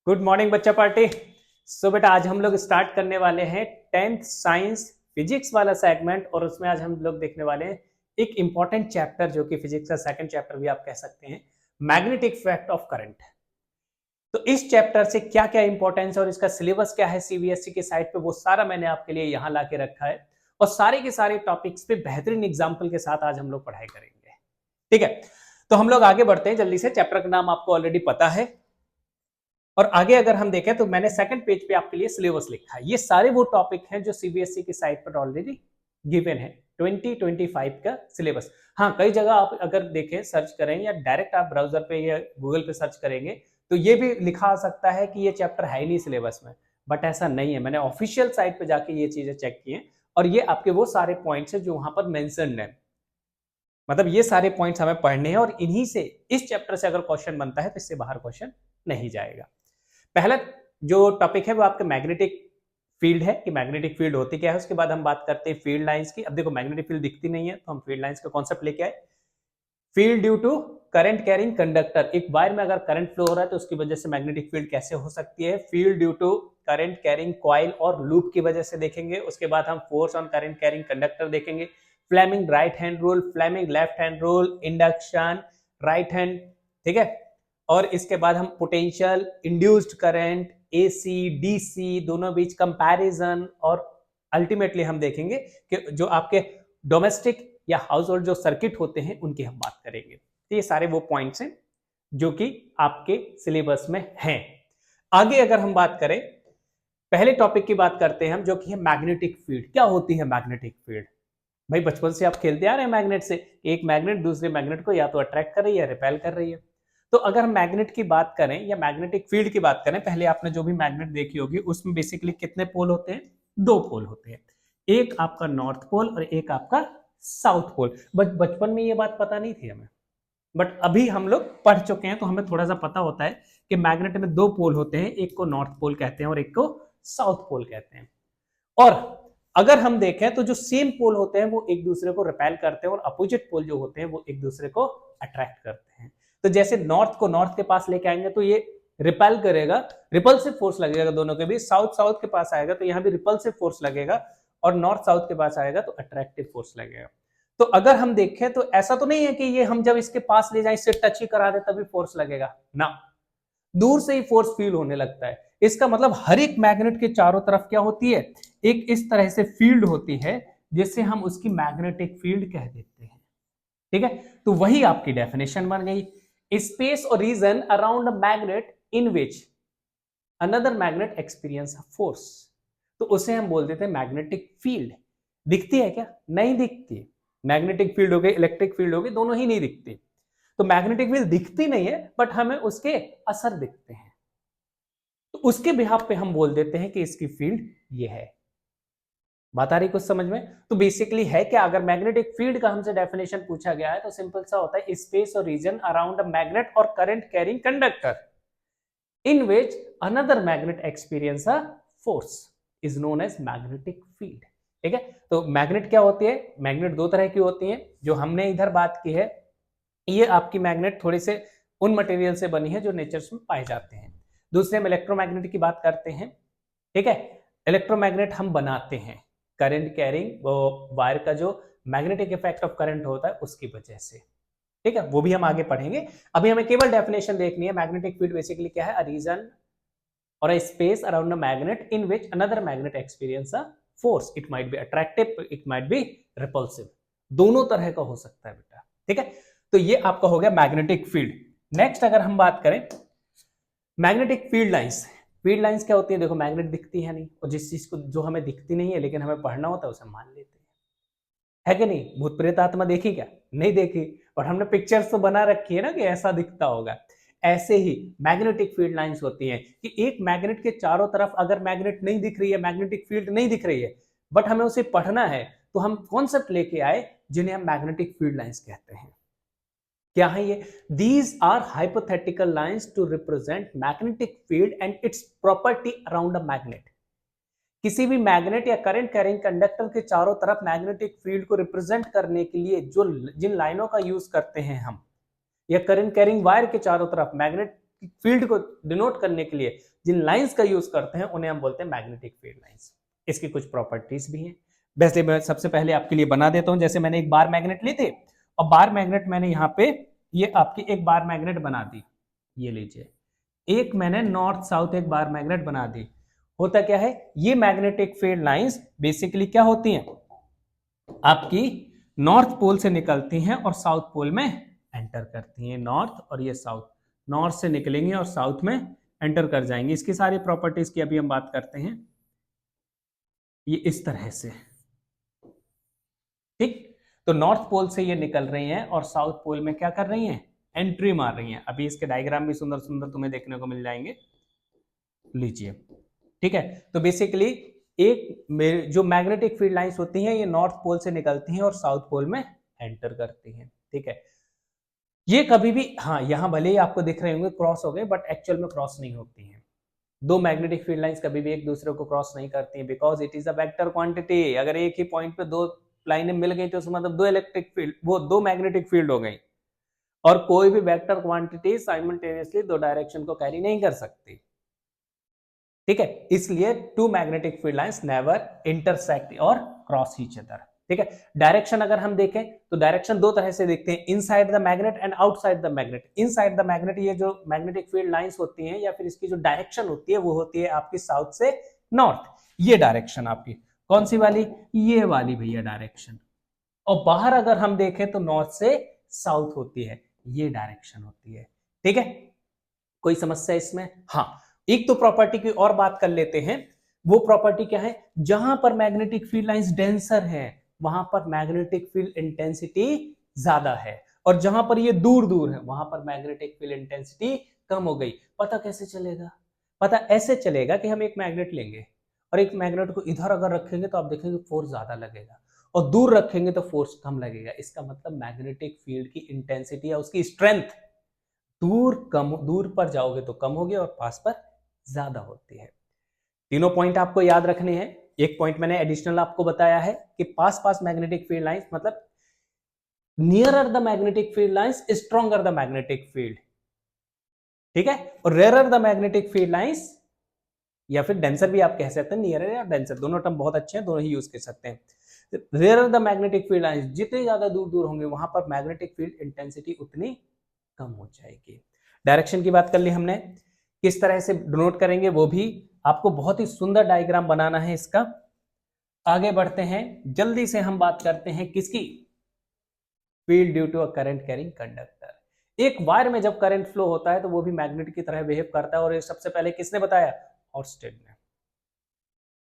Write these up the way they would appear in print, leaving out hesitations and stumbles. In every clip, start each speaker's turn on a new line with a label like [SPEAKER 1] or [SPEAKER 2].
[SPEAKER 1] Good morning बच्चा party. सो बेटा आज हम लोग स्टार्ट करने वाले हैं 10th साइंस फिजिक्स वाला सेगमेंट और उसमें आज हम लोग देखने वाले हैं एक इंपॉर्टेंट चैप्टर जो कि फिजिक्स का सेकंड चैप्टर भी आप कह सकते हैं, मैग्नेटिक इफेक्ट ऑफ करंट। तो इस चैप्टर से क्या क्या इंपॉर्टेंस है और इसका सिलेबस क्या है सीबीएसई के साइट पे, वो सारा मैंने आपके लिए यहाँ ला के रखा है और सारे के सारे टॉपिक्स पे बेहतरीन एग्जाम्पल के साथ आज हम लोग पढ़ाई करेंगे। ठीक है, तो हम लोग आगे बढ़ते हैं जल्दी से। चैप्टर का नाम आपको ऑलरेडी पता है और आगे अगर हम देखें तो मैंने सेकंड पेज पे आपके लिए सिलेबस लिखा है। ये सारे वो टॉपिक हैं जो सीबीएसई की साइट पर ऑलरेडी गिवन है 2025 का सिलेबस। हाँ, कई जगह आप अगर देखें, सर्च करें या डायरेक्ट आप ब्राउजर पे या गूगल पे सर्च करेंगे तो ये भी लिखा आ सकता है कि ये चैप्टर है ही नहीं सिलेबस में, बट ऐसा नहीं है। मैंने ऑफिशियल साइट पे जाके ये चीजें चेक की हैं और ये आपके वो सारे पॉइंट्स है जो वहां पर मेंशन्ड है। मतलब ये सारे पॉइंट्स हमें पढ़ने हैं और इन्हीं से इस चैप्टर से अगर क्वेश्चन बनता है तो इससे बाहर क्वेश्चन नहीं जाएगा। पहला जो टॉपिक है वो आपके मैग्नेटिक फील्ड है कि मैग्नेटिक फील्ड होती क्या है। उसके बाद हम बात करते हैं फील्ड लाइंस की। अब देखो मैग्नेटिक फील्ड दिखती नहीं है तो हम फील्ड लाइंस का कॉन्सेप्ट लेके आए। Field due to current carrying conductor, एक वायर में अगर करंट फ्लो हो रहा है तो उसकी वजह से मैग्नेटिक फील्ड कैसे हो सकती है। Field due to current carrying coil और लूप की वजह से देखेंगे। उसके बाद हम force on current carrying conductor देखेंगे। Fleming right hand rule, Fleming left hand rule, induction, right hand, ठीक है। और इसके बाद हम potential, induced current, AC DC दोनों बीच कंपैरिजन और अल्टीमेटली हम देखेंगे कि जो आपके डोमेस्टिक या हाउस होल्ड जो सर्किट होते हैं उनकी हम बात करेंगे। तो ये सारे वो पॉइंट्स हैं जो कि आपके सिलेबस में हैं। आगे अगर हम बात करें, पहले टॉपिक की बात करते हैं हम जो कि है मैग्नेटिक फील्ड। क्या होती है मैग्नेटिक फील्ड? भाई बचपन से आप खेलते आ रहे हैं मैग्नेट से, एक मैग्नेट दूसरे मैग्नेट को या तो अट्रैक्ट कर रही है या रिपेल कर रही है। तो अगर हम मैग्नेट की बात करें या मैग्नेटिक फील्ड की बात करें, पहले आपने जो भी मैग्नेट देखी होगी उसमें बेसिकली कितने पोल होते हैं? दो पोल होते हैं, एक आपका नॉर्थ पोल और एक आपका साउथ पोल। बचपन में ये बात पता नहीं थी हमें, बट अभी हम लोग पढ़ चुके हैं तो हमें थोड़ा सा पता होता है कि मैग्नेट में दो पोल होते हैं, एक को नॉर्थ पोल कहते हैं और एक को साउथ पोल कहते हैं। और अगर हम देखें तो जो सेम पोल होते हैं वो एक दूसरे को रिपेल करते हैं और अपोजिट पोल जो होते हैं वो एक दूसरे को अट्रैक्ट करते हैं। तो जैसे नॉर्थ को नॉर्थ के पास लेके आएंगे तो ये रिपेल करेगा, रिपल्सिव फोर्स लगेगा दोनों के बीच। साउथ साउथ के पास आएगा तो यहाँ भी रिपल्सिव फोर्स लगेगा और नॉर्थ साउथ के पास आएगा तो अट्रैक्टिव फोर्स लगेगा। तो अगर हम देखें तो ऐसा तो नहीं है कि ये हम जब इसके पास ले जाए, इससे टच ही करा दे तभी फोर्स लगेगा ना, दूर से ही फोर्स फील होने लगता है। इसका मतलब हर एक मैग्नेट के चारों तरफ क्या होती है? एक इस तरह से फील्ड होती है जिससे हम उसकी मैग्नेटिक फील्ड कह देते हैं। ठीक है, तो वही आपकी डेफिनेशन बन गई। स्पेस और region around a magnet in which another magnet experience force, तो उसे हम बोल देते हैं मैग्नेटिक फील्ड। दिखती है क्या? नहीं दिखती। मैग्नेटिक फील्ड हो गई, इलेक्ट्रिक फील्ड हो गई, दोनों ही नहीं दिखती। तो मैग्नेटिक फील्ड दिखती नहीं है बट हमें उसके असर दिखते हैं, तो उसके बिहाफ पे हम बोल देते हैं कि इसकी फील्ड ये है। बात आ रही कुछ समझ में? तो बेसिकली है क्या, अगर मैग्नेटिक फील्ड का हमसे डेफिनेशन पूछा गया है तो सिंपल सा होता है स्पेस और रीजन अराउंड अ मैग्नेट और current carrying conductor in which another magnet experience a force is known as magnetic field. ठीक है, तो मैग्नेट क्या होती है? मैग्नेट दो तरह की होती है जो हमने इधर बात की है। ये आपकी मैग्नेट थोड़ी से उन मटेरियल से बनी है जो नेचर में पाए जाते हैं। दूसरे हम इलेक्ट्रोमैग्नेट की बात करते हैं। ठीक है, इलेक्ट्रोमैग्नेट हम बनाते हैं करंट कैरिंग, वो वायर का जो मैग्नेटिक इफेक्ट ऑफ करंट होता है उसकी वजह से। ठीक है, वो भी हम आगे पढ़ेंगे। अभी हमें केवल डेफिनेशन देखनी है। मैग्नेटिक फील्ड बेसिकली क्या है? अ रीजन और a space around a magnet in which another magnet experience a force. It might be attractive, it might be repulsive, दोनों तरह का हो सकता है बेटा। ठीक है, तो ये आपका हो गया मैग्नेटिक फील्ड। नेक्स्ट अगर हम बात करें magnetic field lines. Field lines क्या होती है? देखो मैग्नेट दिखती है नहीं, और जिस चीज को जो हमें दिखती नहीं है लेकिन हमें पढ़ना होता है उसे मान लेते हैं, है कि नहीं? भूत प्रेत आत्मा देखी क्या? नहीं देखी, और हमने पिक्चर्स तो बना रखी है ना कि ऐसा दिखता होगा। ऐसे ही मैग्नेटिक फील्ड लाइंस होती हैं कि एक मैग्नेट के चारों तरफ अगर मैग्नेट नहीं दिख रही है, मैग्नेटिक फील्ड नहीं दिख रही है, बट हमें उसे पढ़ना है, तो हम कॉन्सेप्ट लेके आए जिन्हें हम मैग्नेटिक फील्ड लाइंस कहते हैं। क्या है ये? These are hypothetical lines to represent magnetic field and its property around a magnet. किसी भी मैग्नेट या करंट कैरिंग कंडक्टर के चारों तरफ मैग्नेटिक फील्ड को रिप्रेजेंट करने के लिए जो जिन लाइनों का यूज करते हैं हम, या करंट कैरिंग वायर के चारों तरफ मैग्नेट फील्ड को डिनोट करने के लिए जिन लाइंस का यूज करते हैं उन्हें हम बोलते हैं मैग्नेटिक फील्ड लाइंस। इसकी कुछ प्रॉपर्टीज भी हैं। वैसे मैं सबसे पहले आपके लिए बना देता हूं। जैसे मैंने एक बार मैग्नेट ली थी और बार मैग्नेट मैंने यहाँ पे ये आपकी एक बार मैग्नेट बना दी। ये लीजिए, एक मैंने नॉर्थ साउथ एक बार मैग्नेट बना दी। होता क्या है, ये मैग्नेटिक फील्ड लाइंस बेसिकली क्या होती हैं, आपकी नॉर्थ पोल से निकलती हैं और साउथ पोल में एंटर करती हैं। नॉर्थ और ये साउथ, नॉर्थ से निकलेंगे और साउथ में एंटर कर जाएंगे। इसकी सारी प्रॉपर्टीज की अभी हम बात करते हैं। ये इस तरह से, ठीक, तो नॉर्थ पोल से ये निकल रही हैं और साउथ पोल में क्या कर रही हैं, एंट्री मार रही हैं। अभी इसके डायग्राम भी सुंदर सुंदर तुम्हें देखने को मिल जाएंगे। लीजिए, ठीक है। तो बेसिकली एक जो मैग्नेटिक फील्ड लाइंस होती हैं ये नॉर्थ पोल से निकलती हैं और साउथ पोल में एंटर करती हैं, ठीक है। ये कभी भी, हाँ यहाँ भले ही आपको दिख रहे होंगे क्रॉस हो गए, बट एक्चुअल में क्रॉस नहीं होती हैं। दो मैग्नेटिक फील्ड लाइंस कभी भी एक दूसरे को क्रॉस नहीं करती हैं, because it is a vector quantity. अगर एक ही पॉइंट पे दो लाइनें मिल गई तो उसका मतलब दो इलेक्ट्रिक फील्ड, वो दो मैग्नेटिक फील्ड हो गई। और कोई भी वेक्टर क्वांटिटी साइमल्टेनियसली दो डायरेक्शन को कैरी नहीं कर सकती, ठीक है। इसलिए two magnetic field lines never intersect और क्रॉस ईच अदर, ठीक है। डायरेक्शन अगर हम देखें तो डायरेक्शन दो तरह से देखते हैं, inside the magnet and outside the magnet. Inside the magnet ये जो मैग्नेटिक फील्ड लाइंस होती हैं या फिर इसकी जो डायरेक्शन होती है वो होती है आपकी साउथ से नॉर्थ। ये डायरेक्शन आपकी कौन सी वाली, ये वाली भैया डायरेक्शन। और बाहर अगर हम देखें तो नॉर्थ से साउथ होती है, ये डायरेक्शन होती है, ठीक है। कोई समस्या इसमें? हाँ, एक तो प्रॉपर्टी की और बात कर लेते हैं। वो प्रॉपर्टी क्या है, जहां पर मैग्नेटिक फील्ड लाइंस डेंसर है वहां पर मैग्नेटिक फील्ड इंटेंसिटी ज्यादा है, और जहां पर ये दूर दूर है वहां पर मैग्नेटिक फील्ड इंटेंसिटी कम हो गई। पता कैसे चलेगा? पता ऐसे चलेगा कि हम एक मैग्नेट लेंगे और एक मैग्नेट को इधर अगर रखेंगे तो आप देखेंगे फोर्स ज्यादा लगेगा, और दूर रखेंगे तो फोर्स कम लगेगा। इसका मतलब मैग्नेटिक फील्ड की इंटेंसिटी या उसकी स्ट्रेंथ दूर पर जाओगे तो कम होगी और पास पर ज्यादा होती है। तीनों पॉइंट आपको याद रखने हैं। एक पॉइंट मैंने एडिशनल आपको बताया है कि पास पास मैग्नेटिक फील्ड लाइंस मतलब nearer the magnetic field lines stronger the magnetic field, ठीक है। और rarer the magnetic field lines, या फिर डेंसर भी आप कह सकते हैं, नियरर या डेंसर दोनों टर्म बहुत अच्छे हैं, दोनों ही यूज कर सकते हैं। Rarer the magnetic field lines, जितने ज्यादा दूर दूर होंगे वहां पर मैग्नेटिक फील्ड इंटेंसिटी उतनी कम हो जाएगी। डायरेक्शन की बात कर ली हमने, किस तरह से डिनोट करेंगे वो भी आपको बहुत ही सुंदर डायग्राम बनाना है इसका। आगे बढ़ते हैं, जल्दी से हम बात करते हैं किसकी, field due to a current carrying conductor. एक वायर में जब करंट फ्लो होता है तो वो भी मैग्नेट की तरह बिहेव करता है, और ये सबसे पहले किसने बताया, ऑर्स्टेड ने,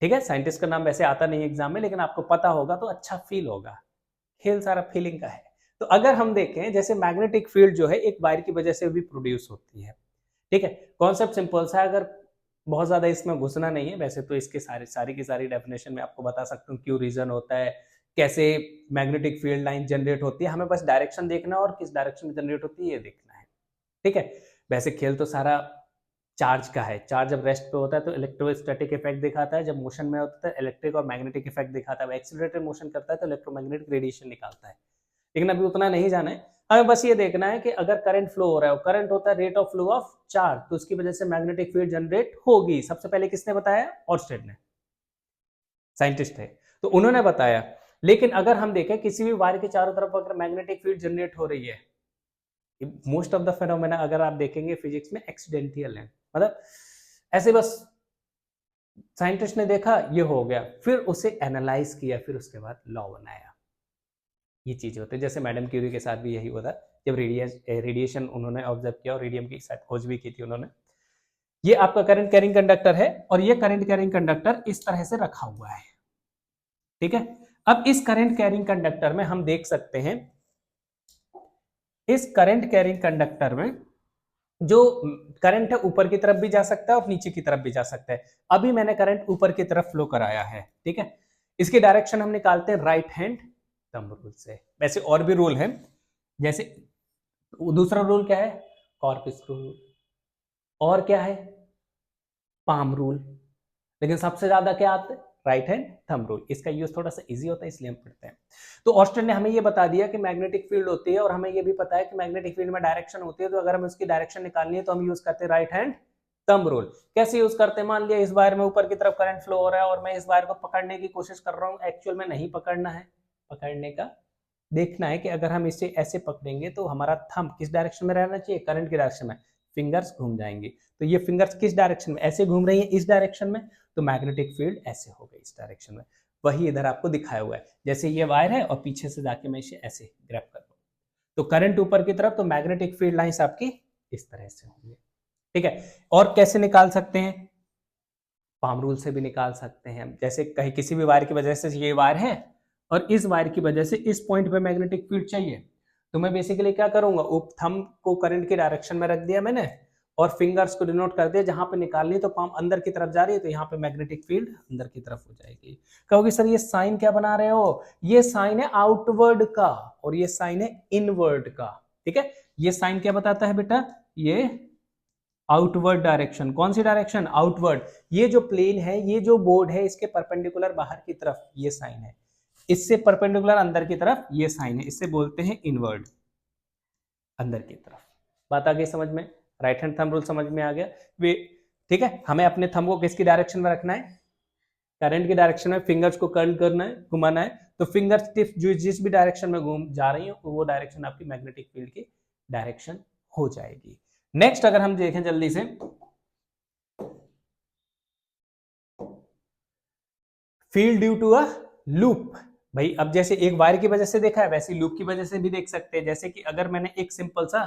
[SPEAKER 1] ठीक है। साइंटिस्ट का नाम वैसे आता नहीं एग्जाम में, लेकिन आपको पता होगा तो अच्छा फील होगा, खेल सारा फीलिंग का है। तो अगर हम देखें, जैसे मैग्नेटिक फील्ड जो है एक वायर की वजह से भी प्रोड्यूस होती है, ठीक है। कॉन्सेप्ट सिंपल सा है, अगर बहुत ज्यादा इसमें घुसना नहीं है, वैसे तो इसके सारी की सारी डेफिनेशन में आपको बता सकता हूँ, क्यों रीजन होता है, कैसे मैग्नेटिक फील्ड लाइन जनरेट होती है। हमें बस डायरेक्शन देखना और किस डायरेक्शन में जनरेट होती है ये देखना है, ठीक है। वैसे खेल तो सारा चार्ज का है। चार्ज जब रेस्ट पे होता है तो इलेक्ट्रोस्टैटिक इफेक्ट दिखाता है, जब मोशन में होता है इलेक्ट्रिक और मैग्नेटिक इफेक्ट दिखाता है। एक्सीलरेटेड मोशन करता है तो इलेक्ट्रोमैग्नेटिक रेडिएशन निकालता है। लेकिन अभी उतना नहीं जाना है, हमें बस ये देखना है कि अगर करंट फ्लो हो रहा है, करंट होता है rate of flow of charge, तो उसकी वजह से मैग्नेटिक फील्ड जनरेट होगी। सबसे पहले किसने बताया, ऑर्स्टेड ने, साइंटिस्ट है तो उन्होंने बताया। लेकिन अगर हम देखें किसी भी वायर के चारों तरफ अगर मैग्नेटिक फील्ड जनरेट हो रही है, मोस्ट ऑफ द फेनोमेना अगर आप देखेंगे फिजिक्स में एक्सीडेंटल है, मतलब ऐसे बस साइंटिस्ट ने देखा ये हो गया, फिर उसे एनालाइज किया, फिर उसके बाद लॉ बनाया। ये चीज होती है। जैसे मैडम क्यूरी के साथ भी यही हुआ था, जब रेडिएशन उन्होंने ऑब्जर्व किया और रेडियम की शायद खोज भी की थी उन्होंने। ये आपका करंट कैरिंग कंडक्टर है, और ये करंट कैरिंग कंडक्टर इस तरह से रखा हुआ है, ठीक है। अब इस करंट कैरिंग कंडक्टर में हम देख सकते हैं, इस करंट कैरिंग कंडक्टर में जो करंट है ऊपर की तरफ भी जा सकता है और नीचे की तरफ भी जा सकता है। अभी मैंने करंट ऊपर की तरफ फ्लो कराया है, ठीक है। इसकी डायरेक्शन हम निकालते हैं राइट हैंड थंब रूल से। वैसे और भी रूल है, जैसे दूसरा रूल क्या है, कॉर्पस्क्रू रूल, और क्या है, पाम रूल, लेकिन सबसे ज्यादा क्या आता है, राइट हैंड थंब रूल। इसका यूज थोड़ा सा इजी होता है इसलिए हम पढ़ते हैं। तो ऑस्टिन ने हमें ये बता दिया कि मैग्नेटिक फील्ड होती है और हमें ये भी पता है कि मैग्नेटिक फील्ड में डायरेक्शन होती है, तो अगर हमें उसकी डायरेक्शन निकालनी है तो हम यूज करते हैं राइट हैंड थंब रूल। कैसे यूज करते हैं? मान लिया इस वायर में ऊपर की तरफ करंट फ्लो हो रहा है और मैं इस वायर को पकड़ने की कोशिश कर रहा हूँ, एक्चुअल में नहीं पकड़ना है, पकड़ने का देखना है कि अगर हम इसे ऐसे पकड़ेंगे तो हमारा थंब किस डायरेक्शन में रहना चाहिए, करंट की डायरेक्शन में, फिंगर्स घूम जाएंगे। तो ये फिंगर्स किस डायरेक्शन में, ऐसे घूम रही है इस डायरेक्शन में, तो मैग्नेटिक फील्ड ऐसे हो गई इस डायरेक्शन में। वही इधर आपको दिखाया हुआ है, जैसे ये वायर है और पीछे से जाके मैं इसे ऐसे ग्रैब कर लूं तो करंट ऊपर की तरफ, तो मैग्नेटिक फील्ड लाइंस आपकी इस तरह से होंगी। ठीक है, और कैसे निकाल सकते हैं? पाम रूल से भी निकाल सकते हैं। जैसे कहीं किसी भी वायर की वजह से ये वायर है और इस वायर की वजह से इस पॉइंट पे मैग्नेटिक फील्ड चाहिए, तो मैं बेसिकली क्या करूंगा, थंब को करंट की डायरेक्शन में रख दिया मैंने और फिंगर्स को डिनोट कर दिया, जहां पे निकालनी तो पाम अंदर की तरफ जा रही है तो यहाँ पे मैग्नेटिक फील्ड अंदर की तरफ हो जाएगी। कहोगे सर ये साइन क्या बना रहे हो? ये साइन है आउटवर्ड का और ये साइन है इनवर्ड का। ठीक है, ये साइन क्या बताता है बेटा? ये आउटवर्ड डायरेक्शन। कौन सी डायरेक्शन? आउटवर्ड। ये जो प्लेन है, ये जो बोर्ड है, इसके परपेंडिकुलर बाहर की तरफ ये साइन है, इससे परपेंडिकुलर अंदर की तरफ ये साइन है, इससे बोलते हैं इनवर्ड, अंदर की तरफ। बात आ गई समझ में? राइट हैंड थंब रूल समझ में आ गया वे? ठीक है, हमें अपने थंब को किसकी डायरेक्शन में रखना है? करंट की डायरेक्शन में। फिंगर्स को कर्ल करना है, घुमाना है, तो फिंगर्स टिप्स जो जिस भी डायरेक्शन में घूम जा रही हो वो डायरेक्शन आपकी मैग्नेटिक फील्ड की डायरेक्शन हो जाएगी। नेक्स्ट अगर हम देखें जल्दी से, field due to a loop. भाई अब जैसे एक वायर की वजह से देखा है, वैसे लूप की वजह से भी देख सकते हैं। जैसे कि अगर मैंने एक सिंपल सा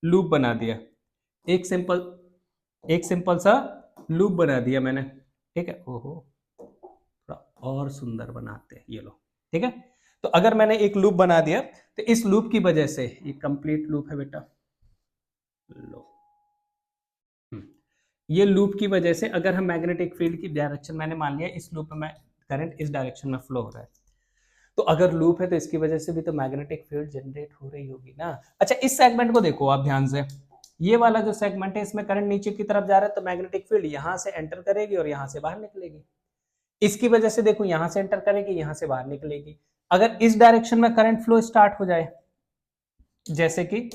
[SPEAKER 1] लूप बना दिया, एक सिंपल सा लूप बना दिया मैंने, ठीक है, ओहो थोड़ा और सुंदर बनाते हैं, ये लो, ठीक है। तो अगर मैंने एक लूप बना दिया तो इस लूप की वजह से, ये कंप्लीट लूप है बेटा, लो, ये लूप की वजह से अगर हम मैग्नेटिक फील्ड की डायरेक्शन, मैंने मान लिया इस लूप में करंट इस डायरेक्शन में फ्लो हो रहा है, तो अगर लूप है तो इसकी वजह से भी तो मैग्नेटिक फील्ड जनरेट हो रही होगी ना। अच्छा इस सेगमेंट को देखो आप ध्यान से, ये वाला जो सेगमेंट है इसमें करंट नीचे की तरफ जा रहा है, तो मैग्नेटिक फील्ड यहां से एंटर करेगी और यहां से बाहर निकलेगी। इसकी वजह से देखो यहां से एंटर करेगी, यहां से बाहर निकलेगी। अगर इस डायरेक्शन में करंट फ्लो स्टार्ट हो जाए, जैसे कि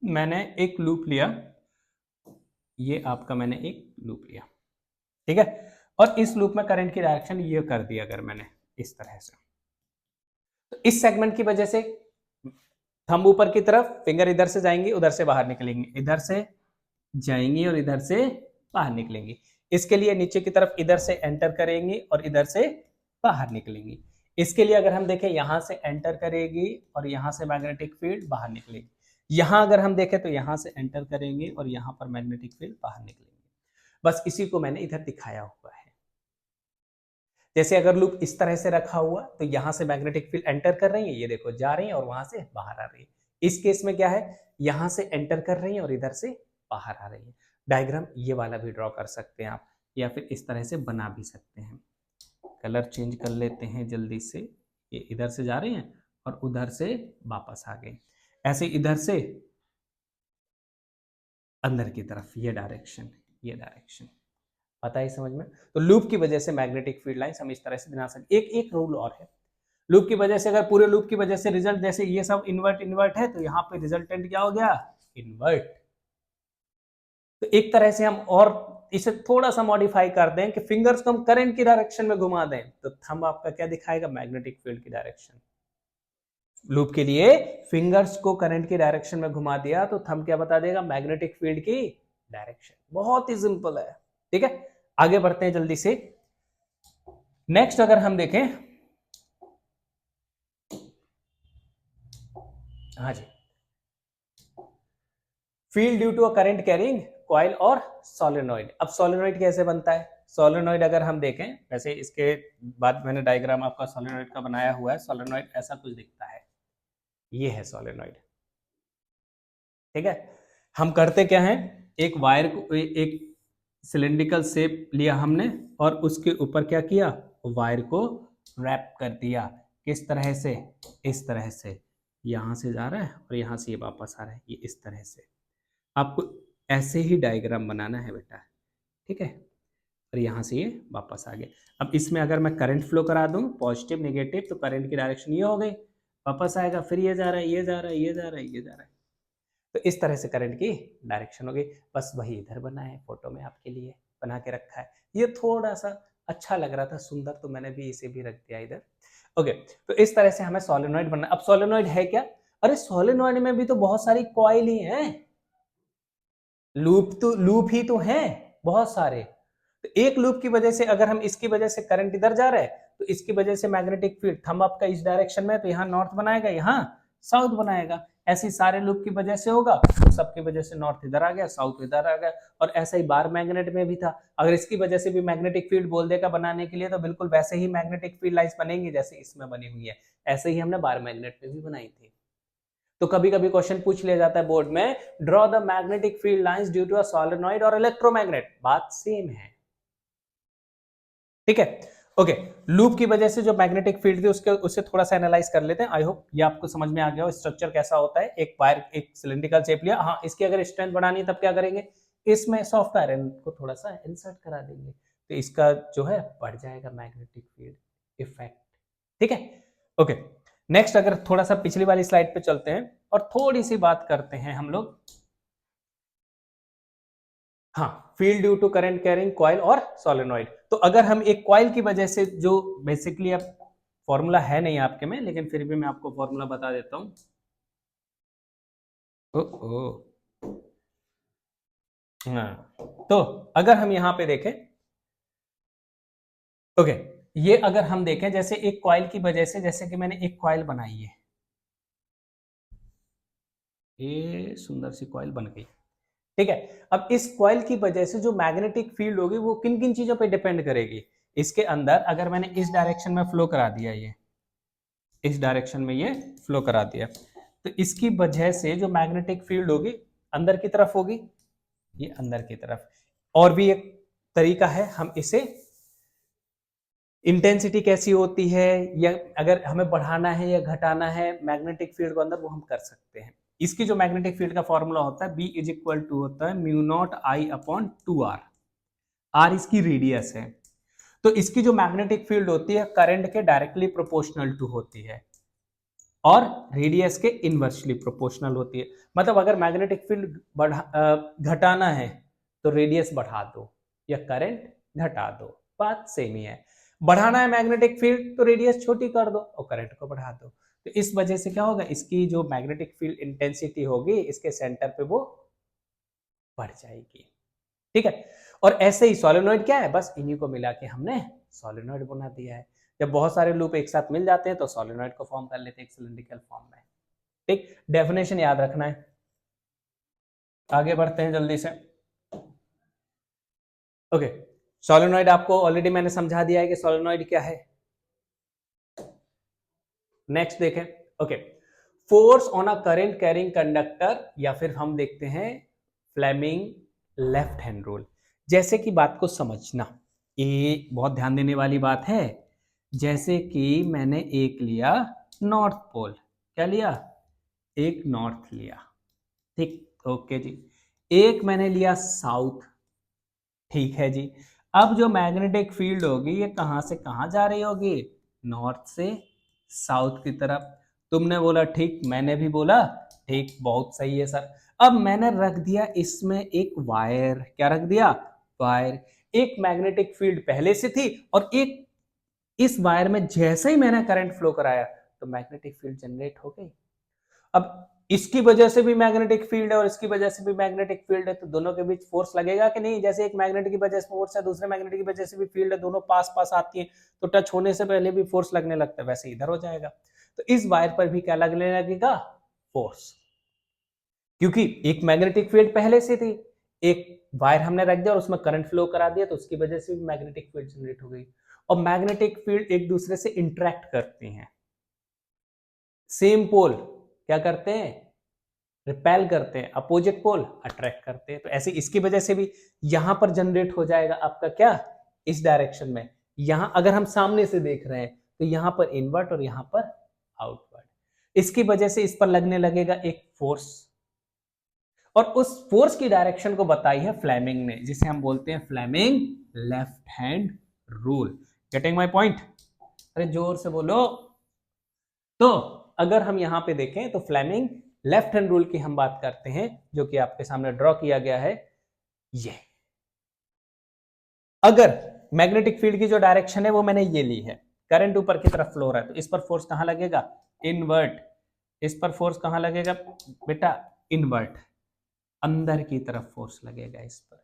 [SPEAKER 1] मैंने एक लूप लिया, ये आपका मैंने एक लूप लिया, ठीक है, और इस लूप में करंट की डायरेक्शन ये कर दी अगर मैंने इस तरह से, तो इस सेगमेंट की वजह से थंब ऊपर की तरफ, फिंगर इधर से जाएंगी उधर से बाहर निकलेंगी, इधर से जाएंगी और इधर से बाहर निकलेंगी। इसके लिए नीचे की तरफ इधर से एंटर करेंगी और इधर से बाहर निकलेंगी। इसके लिए अगर हम देखें यहां से एंटर करेगी और यहां से मैग्नेटिक फील्ड बाहर निकलेगी। यहां अगर हम देखें तो यहां से एंटर करेंगे और यहां पर मैग्नेटिक फील्ड बाहर निकलेंगे। बस इसी को मैंने इधर दिखाया हुआ है। जैसे अगर लूप इस तरह से रखा हुआ तो यहां से मैग्नेटिक फील्ड एंटर कर रही है, ये देखो जा रही है और वहां से बाहर आ रही है। इस केस में क्या है, यहां से एंटर कर रही है और इधर से बाहर आ रही है। डायग्राम ये वाला भी ड्रॉ कर सकते हैं आप, या फिर इस तरह से बना भी सकते हैं। कलर चेंज कर लेते हैं जल्दी से, ये इधर से जा रहे हैं और उधर से वापस आ गए, ऐसे इधर से अंदर की तरफ, ये डायरेक्शन, ये डायरेक्शन, पता है समझ में? तो लूप की वजह से मैग्नेटिक फील्ड लाइंस हम इस तरह से बना सकते। एक रूल और है, लूप की वजह से, अगर पूरे लूप की वजह से रिजल्ट, जैसे ये सब इन्वर्ट इन्वर्ट है, तो यहाँ पे रिजल्टेंट क्या हो गया, इन्वर्ट। तो एक तरह से हम और इसे थोड़ा सा मॉडिफाई कर दें कि फिंगर्स को हम करंट की डायरेक्शन में घुमा दें, तो थंब आपका क्या दिखाएगा, मैग्नेटिक फील्ड की डायरेक्शन। लूप के लिए फिंगर्स को करंट की डायरेक्शन में घुमा दिया तो थंब क्या बता देगा, मैग्नेटिक फील्ड की डायरेक्शन। बहुत ही सिंपल है, ठीक है। आगे बढ़ते हैं जल्दी से। नेक्स्ट अगर हम देखें, हाँ जी, field due to a current carrying coil और सोलेनोइड। अब सोलेनोइड कैसे बनता है? सोलेनोइड अगर हम देखें, वैसे इसके बाद मैंने डायग्राम आपका सोलेनोइड का बनाया हुआ है। सोलेनोइड ऐसा कुछ दिखता है, ये है सोलेनोइड, ठीक है। हम करते क्या है, एक वायर को, एक सिलेंड्रिकल शेप लिया हमने और उसके ऊपर क्या किया, वायर को रैप कर दिया। किस तरह से, इस तरह से, यहां से जा रहा है और यहां से ये वापस आ रहा है, ये इस तरह से। आपको ऐसे ही डायग्राम बनाना है बेटा, ठीक है। और यहाँ से ये वापस आ गया। अब इसमें अगर मैं करंट फ्लो करा दूं पॉजिटिव नेगेटिव, तो करंट की डायरेक्शन ये हो गई, वापस आएगा, फिर ये जा रहा है, ये जा रहा है, ये जा रहा है, ये जा रहा है। तो इस तरह से करंट की डायरेक्शन हो गई। बस वही इधर बना है, फोटो में आपके लिए बना के रखा है। ये थोड़ा सा अच्छा लग रहा था, सुंदर, तो मैंने भी इसे भी रख दिया इधर। ओके, तो इस तरह से हमें सोलेनॉइड बनना। अब सोलेनॉइड है क्या? अरे सोलेनॉइड में भी तो बहुत सारी कॉइल ही हैं, लूप ही तो हैं बहुत सारे। तो एक लूप की वजह से अगर हम इसकी वजह से करंट इधर जा रहा है, तो इसकी वजह से मैग्नेटिक फील्ड थंब अप का इस डायरेक्शन में, तो यहाँ नॉर्थ बनाएगा, यहाँ साउथ बनाएगा। ऐसे सारे लूप की वजह से होगा, तो सबकी वजह से नॉर्थ इधर आ गया, साउथ इधर आ गया। और ऐसा ही बार मैग्नेट में भी था, अगर इसकी वजह से भी मैग्नेटिक फील्ड बोल देगा बनाने के लिए, तो बिल्कुल वैसे ही मैग्नेटिक फील्ड लाइंस बनेंगी जैसे इसमें बनी हुई है। ऐसे ही हमने बार मैग्नेट में भी बनाई थी। तो कभी कभी क्वेश्चन पूछ लिया जाता है बोर्ड में, draw the magnetic field lines due to a solenoid और इलेक्ट्रोमैग्नेट। बात सेम है, ठीक है। ओके, लूप की वजह से जो मैग्नेटिक फील्ड थी उससे थोड़ा सा एनालाइज कर लेते हैं। आई होप ये आपको समझ में आ गया हो स्ट्रक्चर कैसा होता है। एक वायर, एक सिलिंड्रिकल शेप लिया, हाँ, इसकी अगर स्ट्रेंथ बढ़ानी है तब क्या करेंगे, इसमें सॉफ्ट आयरन को थोड़ा सा इंसर्ट करा देंगे, तो इसका जो है बढ़ जाएगा मैग्नेटिक फील्ड इफेक्ट, ठीक है। ओके, नेक्स्ट अगर थोड़ा सा पिछली वाली स्लाइड पे चलते हैं और थोड़ी सी बात करते हैं हम लोग, हाँ, field due to current carrying coil और सोलेनॉइड। तो अगर हम एक कॉइल की वजह से, जो बेसिकली अब फॉर्मूला है नहीं आपके में, लेकिन फिर भी मैं आपको फॉर्मूला बता देता हूं। हाँ, तो अगर हम यहां पे देखें, ओके, ये अगर हम देखें जैसे एक कॉइल की वजह से, जैसे कि मैंने एक कॉइल बनाई है, ये सुंदर सी कॉइल बन गई, ठीक है। अब इस कॉइल की वजह से जो मैग्नेटिक फील्ड होगी वो किन किन चीजों पे डिपेंड करेगी। इसके अंदर अगर मैंने इस डायरेक्शन में फ्लो करा दिया, ये इस डायरेक्शन में ये फ्लो करा दिया, तो इसकी वजह से जो मैग्नेटिक फील्ड होगी अंदर की तरफ होगी, ये अंदर की तरफ। और भी एक तरीका है, हम इसे इंटेंसिटी कैसी होती है, या अगर हमें बढ़ाना है या घटाना है मैग्नेटिक फील्ड को अंदर, वो हम कर सकते हैं। इसकी जो मैग्नेटिक फील्ड का फॉर्मूला होता है, B इज इक्वल टू होता है mu naught I upon 2r। R इसकी रेडियस है। तो इसकी जो मैग्नेटिक फील्ड होती है करंट के डायरेक्टली प्रोपोर्शनल टू होती है और रेडियस के इनवर्सली प्रोपोर्शनल होती है। मतलब अगर मैग्नेटिक फील्ड घटाना है तो रेडियस बढ़ा दो या करंट घटा दो, बात सेम ही है। बढ़ाना है मैग्नेटिक फील्ड तो रेडियस छोटी कर दो और करंट को बढ़ा दो। तो इस वजह से क्या होगा, इसकी जो मैग्नेटिक फील्ड इंटेंसिटी होगी इसके सेंटर पे वो बढ़ जाएगी, ठीक है। और ऐसे ही सोलेनॉइड क्या है, बस इन्हीं को मिला के हमने सोलेनॉइड बना दिया है। जब बहुत सारे लूप एक साथ मिल जाते हैं तो सोलेनॉइड को फॉर्म कर लेते हैं एक सिलिंड्रिकल फॉर्म में, ठीक। डेफिनेशन याद रखना है। आगे बढ़ते हैं जल्दी से। ओके, सोलेनॉइड आपको ऑलरेडी मैंने समझा दिया है कि सोलेनॉइड क्या है। नेक्स्ट देखें, okay, force on a current carrying conductor, या फिर हम देखते हैं फ्लेमिंग लेफ्ट हैंड रूल। जैसे कि बात को समझना, ये बहुत ध्यान देने वाली बात है। जैसे कि मैंने एक लिया नॉर्थ पोल, क्या लिया, एक नॉर्थ लिया, ठीक, ओके जी। एक मैंने लिया साउथ, ठीक है जी। अब जो मैग्नेटिक फील्ड होगी ये कहां से कहां जा रही होगी, नॉर्थ से साउथ की तरफ। तुमने बोला ठीक, मैंने भी बोला ठीक, बहुत सही है सर। अब मैंने रख दिया इसमें एक वायर, क्या रख दिया, वायर। एक मैग्नेटिक फील्ड पहले से थी और एक इस वायर में जैसे ही मैंने करंट फ्लो कराया तो मैग्नेटिक फील्ड जनरेट हो गई। अब इसकी वजह से भी मैग्नेटिक फील्ड है और इसकी वजह से भी मैग्नेटिक फील्ड है, तो दोनों के बीच फोर्स लगेगा कि नहीं। जैसे एक मैग्नेट की वजह से फोर्स है, दूसरे मैग्नेट की वजह से भी फील्ड है, दोनों पास पास आती है तो टच होने से पहले भी फोर्स लगने लगता है, वैसे इधर हो जाएगा। तो इस वायर पर भी क्या लगने लगेगा, फोर्स, क्योंकि एक मैग्नेटिक फील्ड पहले से थी, एक वायर हमने रख दिया और उसमें करंट फ्लो करा दिया तो उसकी वजह से भी मैग्नेटिक फील्ड जनरेट हो गई। और मैग्नेटिक फील्ड एक दूसरे से इंटरेक्ट करती हैं, सेम पोल क्या करते हैं, रिपेल करते हैं, अपोजिट पोल अट्रैक्ट करते हैं। तो ऐसे इसकी वजह से भी यहां पर जनरेट हो जाएगा आपका क्या, इस डायरेक्शन में। यहां अगर हम सामने से देख रहे हैं तो यहां पर इनवर्ट और यहां पर आउटवर्ड, इसकी वजह से इस पर लगने लगेगा एक फोर्स। और उस फोर्स की डायरेक्शन को बताई है फ्लेमिंग ने, जिसे हम बोलते हैं Fleming left hand rule. Getting my point? अरे जोर से बोलो। तो अगर हम यहां पे देखें तो फ्लेमिंग लेफ्ट हैंड रूल की हम बात करते हैं, जो कि आपके सामने ड्रॉ किया गया है। ये अगर मैग्नेटिक फील्ड की जो डायरेक्शन है वो मैंने ये ली है, करंट ऊपर की तरफ फ्लो हो रहा है, तो इस पर फोर्स कहां लगेगा? इनवर्ट। इस पर फोर्स कहां लगेगा बेटा? इनवर्ट, अंदर की तरफ फोर्स लगेगा इस पर।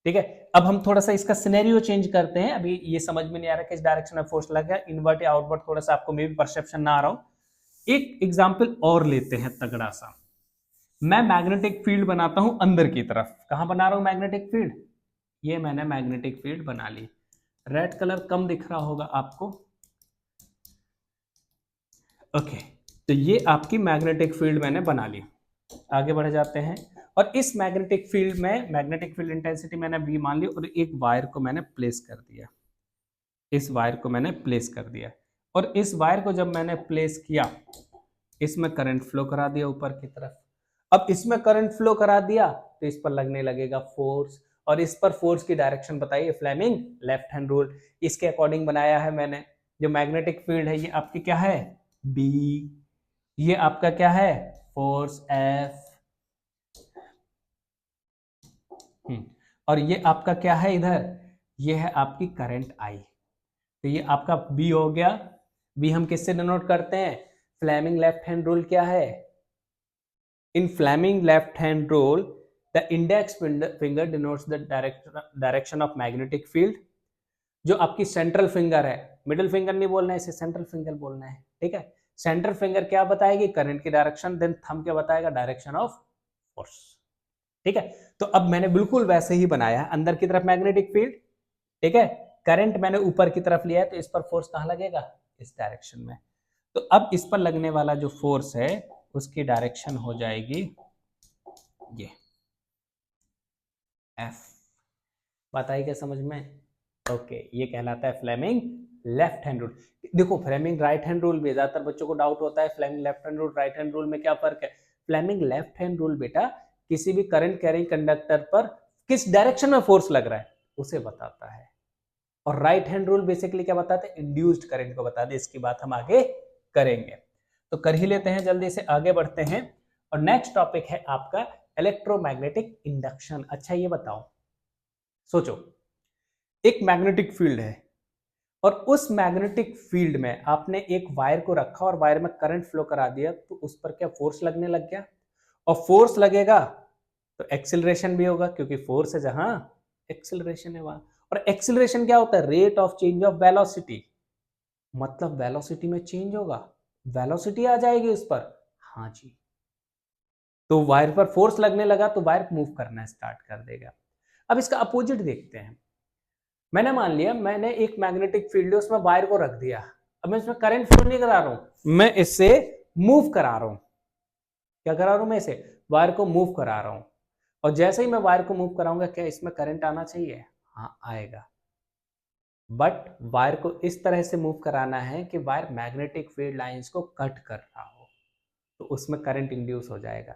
[SPEAKER 1] ठीक है, अब हम थोड़ा सा इसका सिनेरियो चेंज करते हैं। अभी ये समझ में नहीं आ रहा कि इस डायरेक्शन में फोर्स लगेगा इनवर्ट या आउटवर्ट, थोड़ा सा आपको मे भी परसेप्शन ना आ रहा हो। एक एग्जाम्पल और लेते हैं तगड़ा सा। मैं मैग्नेटिक फील्ड बनाता हूं अंदर की तरफ। कहां बना रहा हूं मैग्नेटिक फील्ड? ये मैंने मैग्नेटिक फील्ड बना ली। रेड कलर कम दिख रहा होगा आपको। ओके, तो ये आपकी मैग्नेटिक फील्ड मैंने बना ली। आगे बढ़ जाते हैं, और इस मैग्नेटिक फील्ड में मैग्नेटिक फील्ड इंटेंसिटी मैंने V मान ली, और एक वायर को मैंने प्लेस कर दिया। इस वायर को मैंने प्लेस कर दिया, और इस वायर को जब मैंने प्लेस किया, इसमें करंट फ्लो करा दिया ऊपर की तरफ। अब इसमें करंट फ्लो करा दिया तो इस पर लगने लगेगा फोर्स, और इस पर फोर्स की डायरेक्शन बताइए, फ्लेमिंग लेफ्ट हैंड रूल, इसके अकॉर्डिंग बनाया है मैंने। जो मैग्नेटिक फील्ड है ये आपकी क्या है? B। ये आपका क्या है? Force F। और ये आपका क्या है इधर? ये है आपकी करंट I। तो ये आपका B हो गया। B हम किससे डिनोट करते हैं? फ्लेमिंग लेफ्ट हैंड रूल क्या है? In Fleming left-hand rule, the index finger denotes the direction of magnetic field. जो आपकी सेंट्रल फिंगर है, मिडिल फिंगर नहीं बोलना है इसे, सेंट्रल फिंगर बोलना है। ठीक है, सेंट्रल फिंगर क्या बताएगी? करंट की डायरेक्शन। देन थंब क्या बताएगा? Direction of force. ठीक है, तो अब मैंने बिल्कुल वैसे ही बनाया है, अंदर की तरफ मैग्नेटिक फील्ड। ठीक है, करंट मैंने ऊपर की तरफ लिया है, तो इस पर फोर्स कहां लगेगा? इस डायरेक्शन में। तो अब इस पर लगने वाला जो फोर्स है उसकी डायरेक्शन हो जाएगी ये F। बात आई क्या समझ में? ओके, ये कहलाता है फ्लेमिंग लेफ्ट हैंड रूल। देखो, फ्लेमिंग राइट हैंड रूल भी, ज्यादातर बच्चों को डाउट होता है Fleming left hand rule right hand rule में क्या फर्क है। फ्लेमिंग लेफ्ट हैंड रूल बेटा किसी भी करंट कैरिंग कंडक्टर पर किस डायरेक्शन में फोर्स लग रहा है उसे बताता है, और राइट हैंड रूल बेसिकली क्या बताते हैं? इंड्यूस्ड करंट को बताते हैं। इसकी बात हम आगे करेंगे, तो कर ही लेते हैं, जल्दी से आगे बढ़ते हैं। और नेक्स्ट टॉपिक है आपका इलेक्ट्रोमैग्नेटिक इंडक्शन। अच्छा ये बताओ, सोचो, एक मैग्नेटिक फील्ड है, और उस मैग्नेटिक फील्ड में आपने एक वायर को रखा और वायर में करंट फ्लो करा दिया, तो उस पर क्या फोर्स लगने लग गया? और फोर्स लगेगा तो एक्सिलरेशन भी होगा, क्योंकि फोर्स है जहां एक्सिलरेशन है वहां। और एक्सिलरेशन क्या होता है? Rate of change of velocity. मतलब वेलोसिटी में चेंज होगा, वेलोसिटी आ जाएगी उस पर। हाँ जी, तो वायर पर फोर्स लगने लगा तो वायर मूव करना स्टार्ट कर देगा। अब इसका अपोजिट देखते हैं। मैंने मान लिया मैंने एक मैग्नेटिक फील्ड है, उसमें वायर को रख दिया। अब मैं इसमें करंट फ्लो नहीं करा रहा हूं, मैं इससे मूव करा रहा हूं। क्या करा रहा हूं? मैं इसे वायर को मूव करा रहा हूं, और जैसे ही मैं वायर को मूव कराऊंगा क्या इसमें करंट आना चाहिए? हाँ आएगा, बट वायर को इस तरह से मूव कराना है कि वायर मैग्नेटिक फील्ड लाइंस को कट कर रहा हो, तो उसमें करंट इंड्यूस हो जाएगा।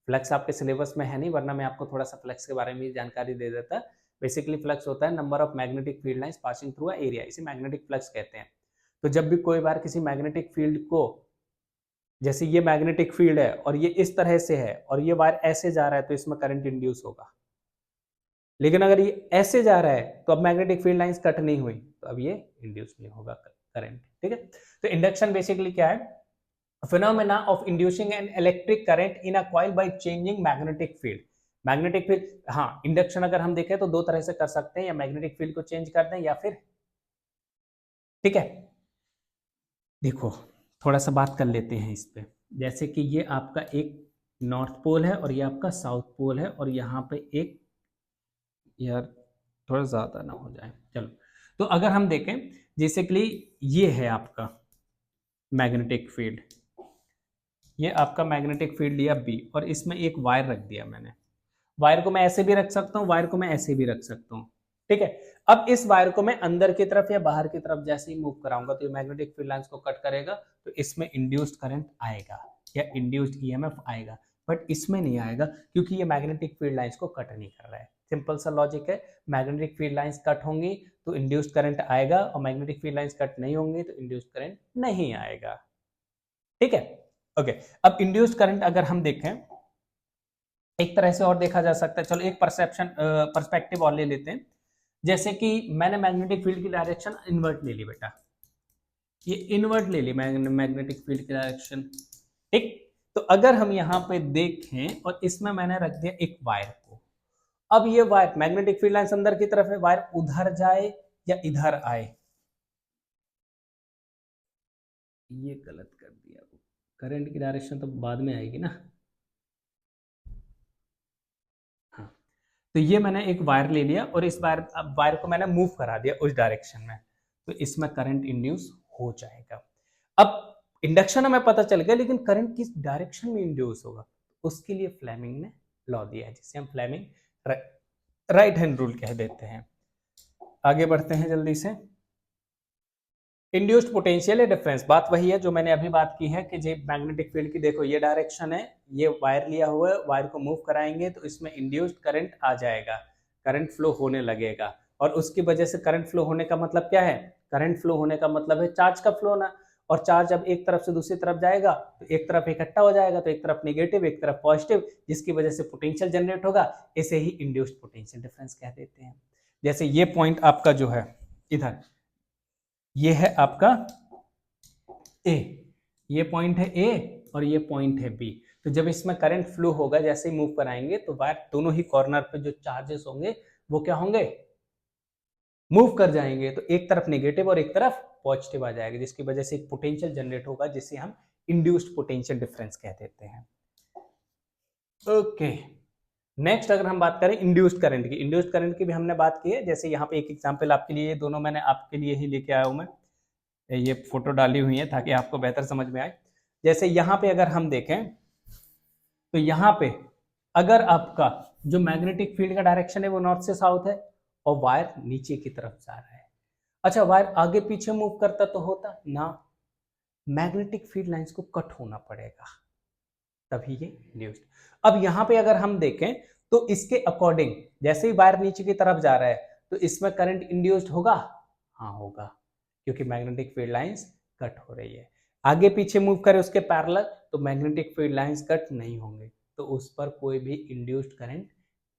[SPEAKER 1] फ्लक्स आपके सिलेबस में है नहीं, वरना मैं आपको थोड़ा सा फ्लक्स के बारे में जानकारी दे देता। बेसिकली फ्लक्स होता है number of magnetic field lines passing through a area, इसे मैग्नेटिक फ्लक्स कहते हैं। तो जब भी कोई बार किसी मैग्नेटिक फील्ड को, जैसे ये मैग्नेटिक फील्ड है और ये इस तरह से है और ये वायर ऐसे जा रहा है, तो इसमें करंट इंड्यूस होगा। लेकिन अगर ये ऐसे जा रहा है तो अब मैग्नेटिक फील्ड लाइंस कट नहीं हुई, तो अब ये इंड्यूस नहीं होगा करंट। ठीक है, तो इंडक्शन बेसिकली क्या है? phenomena of inducing an electric current in a coil by changing magnetic field। Magnetic field, हाँ, इंडक्शन अगर हम देखें तो दो तरह से कर सकते हैं, या मैग्नेटिक फील्ड को चेंज कर दें या फिर, ठीक है, देखो थोड़ा सा बात कर लेते हैं इस पे। जैसे कि ये आपका एक नॉर्थ पोल है और ये आपका साउथ पोल है, और यहाँ पे एक, यार थोड़ा ज़्यादा ना हो जाए, चलो। तो अगर हम देखें, बेसिकली ये है आपका मैग्नेटिक फील्ड, ये आपका मैग्नेटिक फील्ड लिया B, और इसमें एक वायर रख दिया मैंने। वायर को मैं ऐसे भी रख सकता हूँ, वायर को मैं ऐसे भी रख सकता हूँ। ठीक है, अब इस वायर को मैं अंदर की तरफ या बाहर की तरफ जैसे ही मूव कराऊंगा तो ये मैग्नेटिक फील्ड लाइंस को कट करेगा, तो इसमें इंड्यूस्ड करंट आएगा या इंड्यूस्ड ईएमएफ आएगा, बट इसमें नहीं आएगा क्योंकि ये मैग्नेटिक फील्ड लाइंस को कट नहीं कर रहा है। सिंपल सा लॉजिक है, मैग्नेटिक फील्ड लाइंस कट होंगी तो इंड्यूस्ड करंट आएगा, और मैग्नेटिक फील्ड लाइंस कट नहीं होंगी तो इंड्यूस्ड करंट नहीं आएगा। ठीक है, ओके। अब इंड्यूस्ड करंट अगर हम देखें एक तरह से और देखा जा सकता है, चलो एक पर्सपेक्टिव और ले लेते हैं। जैसे कि मैंने मैग्नेटिक फील्ड की डायरेक्शन इन्वर्ट ले ली बेटा, ये इन्वर्ट ले ली मैग्नेटिक फील्ड की डायरेक्शन, ठीक। तो अगर हम यहाँ पे देखें और इसमें मैंने रख दिया एक वायर को, अब ये वायर मैग्नेटिक फील्ड लाइंस अंदर की तरफ है, वायर उधर जाए या इधर आए, ये गलत कर दिया, करंट की डायरेक्शन तो बाद में आएगी ना। हाँ, तो ये मैंने एक वायर ले लिया और इस वायर को मैंने मूव करा दिया उस डायरेक्शन में, तो इसमें करंट इंड्यूस हो जाएगा। अब इंडक्शन हमें पता चल गया, लेकिन करंट किस डायरेक्शन में इंड्यूस होगा, उसके लिए फ्लेमिंग ने लॉ दिया है, जिसे हम फ्लेमिंग राइट हैंड रूल कह देते हैं। आगे बढ़ते हैं जल्दी से। इंड्यूस्ड पोटेंशियल है डिफरेंस, बात वही है जो मैंने अभी बात की है कि जो मैग्नेटिक फील्ड की देखो ये डायरेक्शन है, ये वायर लिया हुआ है, वायर को मूव कराएंगे तो इसमें इंड्यूस्ड करंट आ जाएगा, करंट फ्लो होने लगेगा, और उसकी वजह से करंट फ्लो होने का मतलब क्या है, करंट फ्लो होने का मतलब है चार्ज का फ्लो होना, और चार्ज जब एक तरफ से दूसरी तरफ जाएगा तो एक तरफ इकट्ठा हो जाएगा, तो एक तरफ नेगेटिव एक तरफ पॉजिटिव, जिसकी वजह से पोटेंशियल जनरेट होगा, इसे ही इंड्यूस्ड पोटेंशियल डिफरेंस कह देते हैं। जैसे ये पॉइंट आपका जो है इधर, ये है आपका ए, ये पॉइंट है ए और ये पॉइंट है बी, तो जब इसमें करंट फ्लो होगा जैसे ही मूव कराएंगे तो वायर दोनों ही कॉर्नर पे जो चार्जेस होंगे वो क्या होंगे, मूव कर जाएंगे, तो एक तरफ नेगेटिव और एक तरफ पॉजिटिव आ जाएगा, जिसकी वजह से एक पोटेंशियल जनरेट होगा, जिसे हम इंड्यूस्ड पोटेंशियल डिफरेंस कह देते हैं। ओके, नेक्स्ट अगर हम बात करें इंड्यूस्ड करंट की, इंड्यूस्ड करंट की भी हमने बात की है। जैसे यहाँ पे एक एग्जांपल आपके लिए, दोनों मैंने आपके लिए ही लेके आया हूं मैं, ये फोटो डाली हुई है ताकि आपको बेहतर समझ में आए। जैसे यहाँ पे अगर हम देखें तो यहाँ पे अगर आपका जो मैग्नेटिक फील्ड का डायरेक्शन है वो नॉर्थ से साउथ है और वायर नीचे की तरफ जा रहा है, अच्छा वायर आगे पीछे मूव करता तो होता ना, मैग्नेटिक फील्ड लाइंस को कट होना पड़ेगा तभी ये इंड्यूस्ड। अब यहाँ पे अगर हम देखें तो इसके अकॉर्डिंग जैसे ही वायर नीचे की तरफ जा रहा है तो इसमें करंट इंड्यूस्ड होगा, हाँ होगा, क्योंकि मैग्नेटिक फील्ड लाइंस कट हो रही है। आगे पीछे मूव करे उसके पैरेलल तो मैग्नेटिक फील्ड लाइंस कट नहीं होंगे, तो उस पर कोई भी इंड्यूस्ड करंट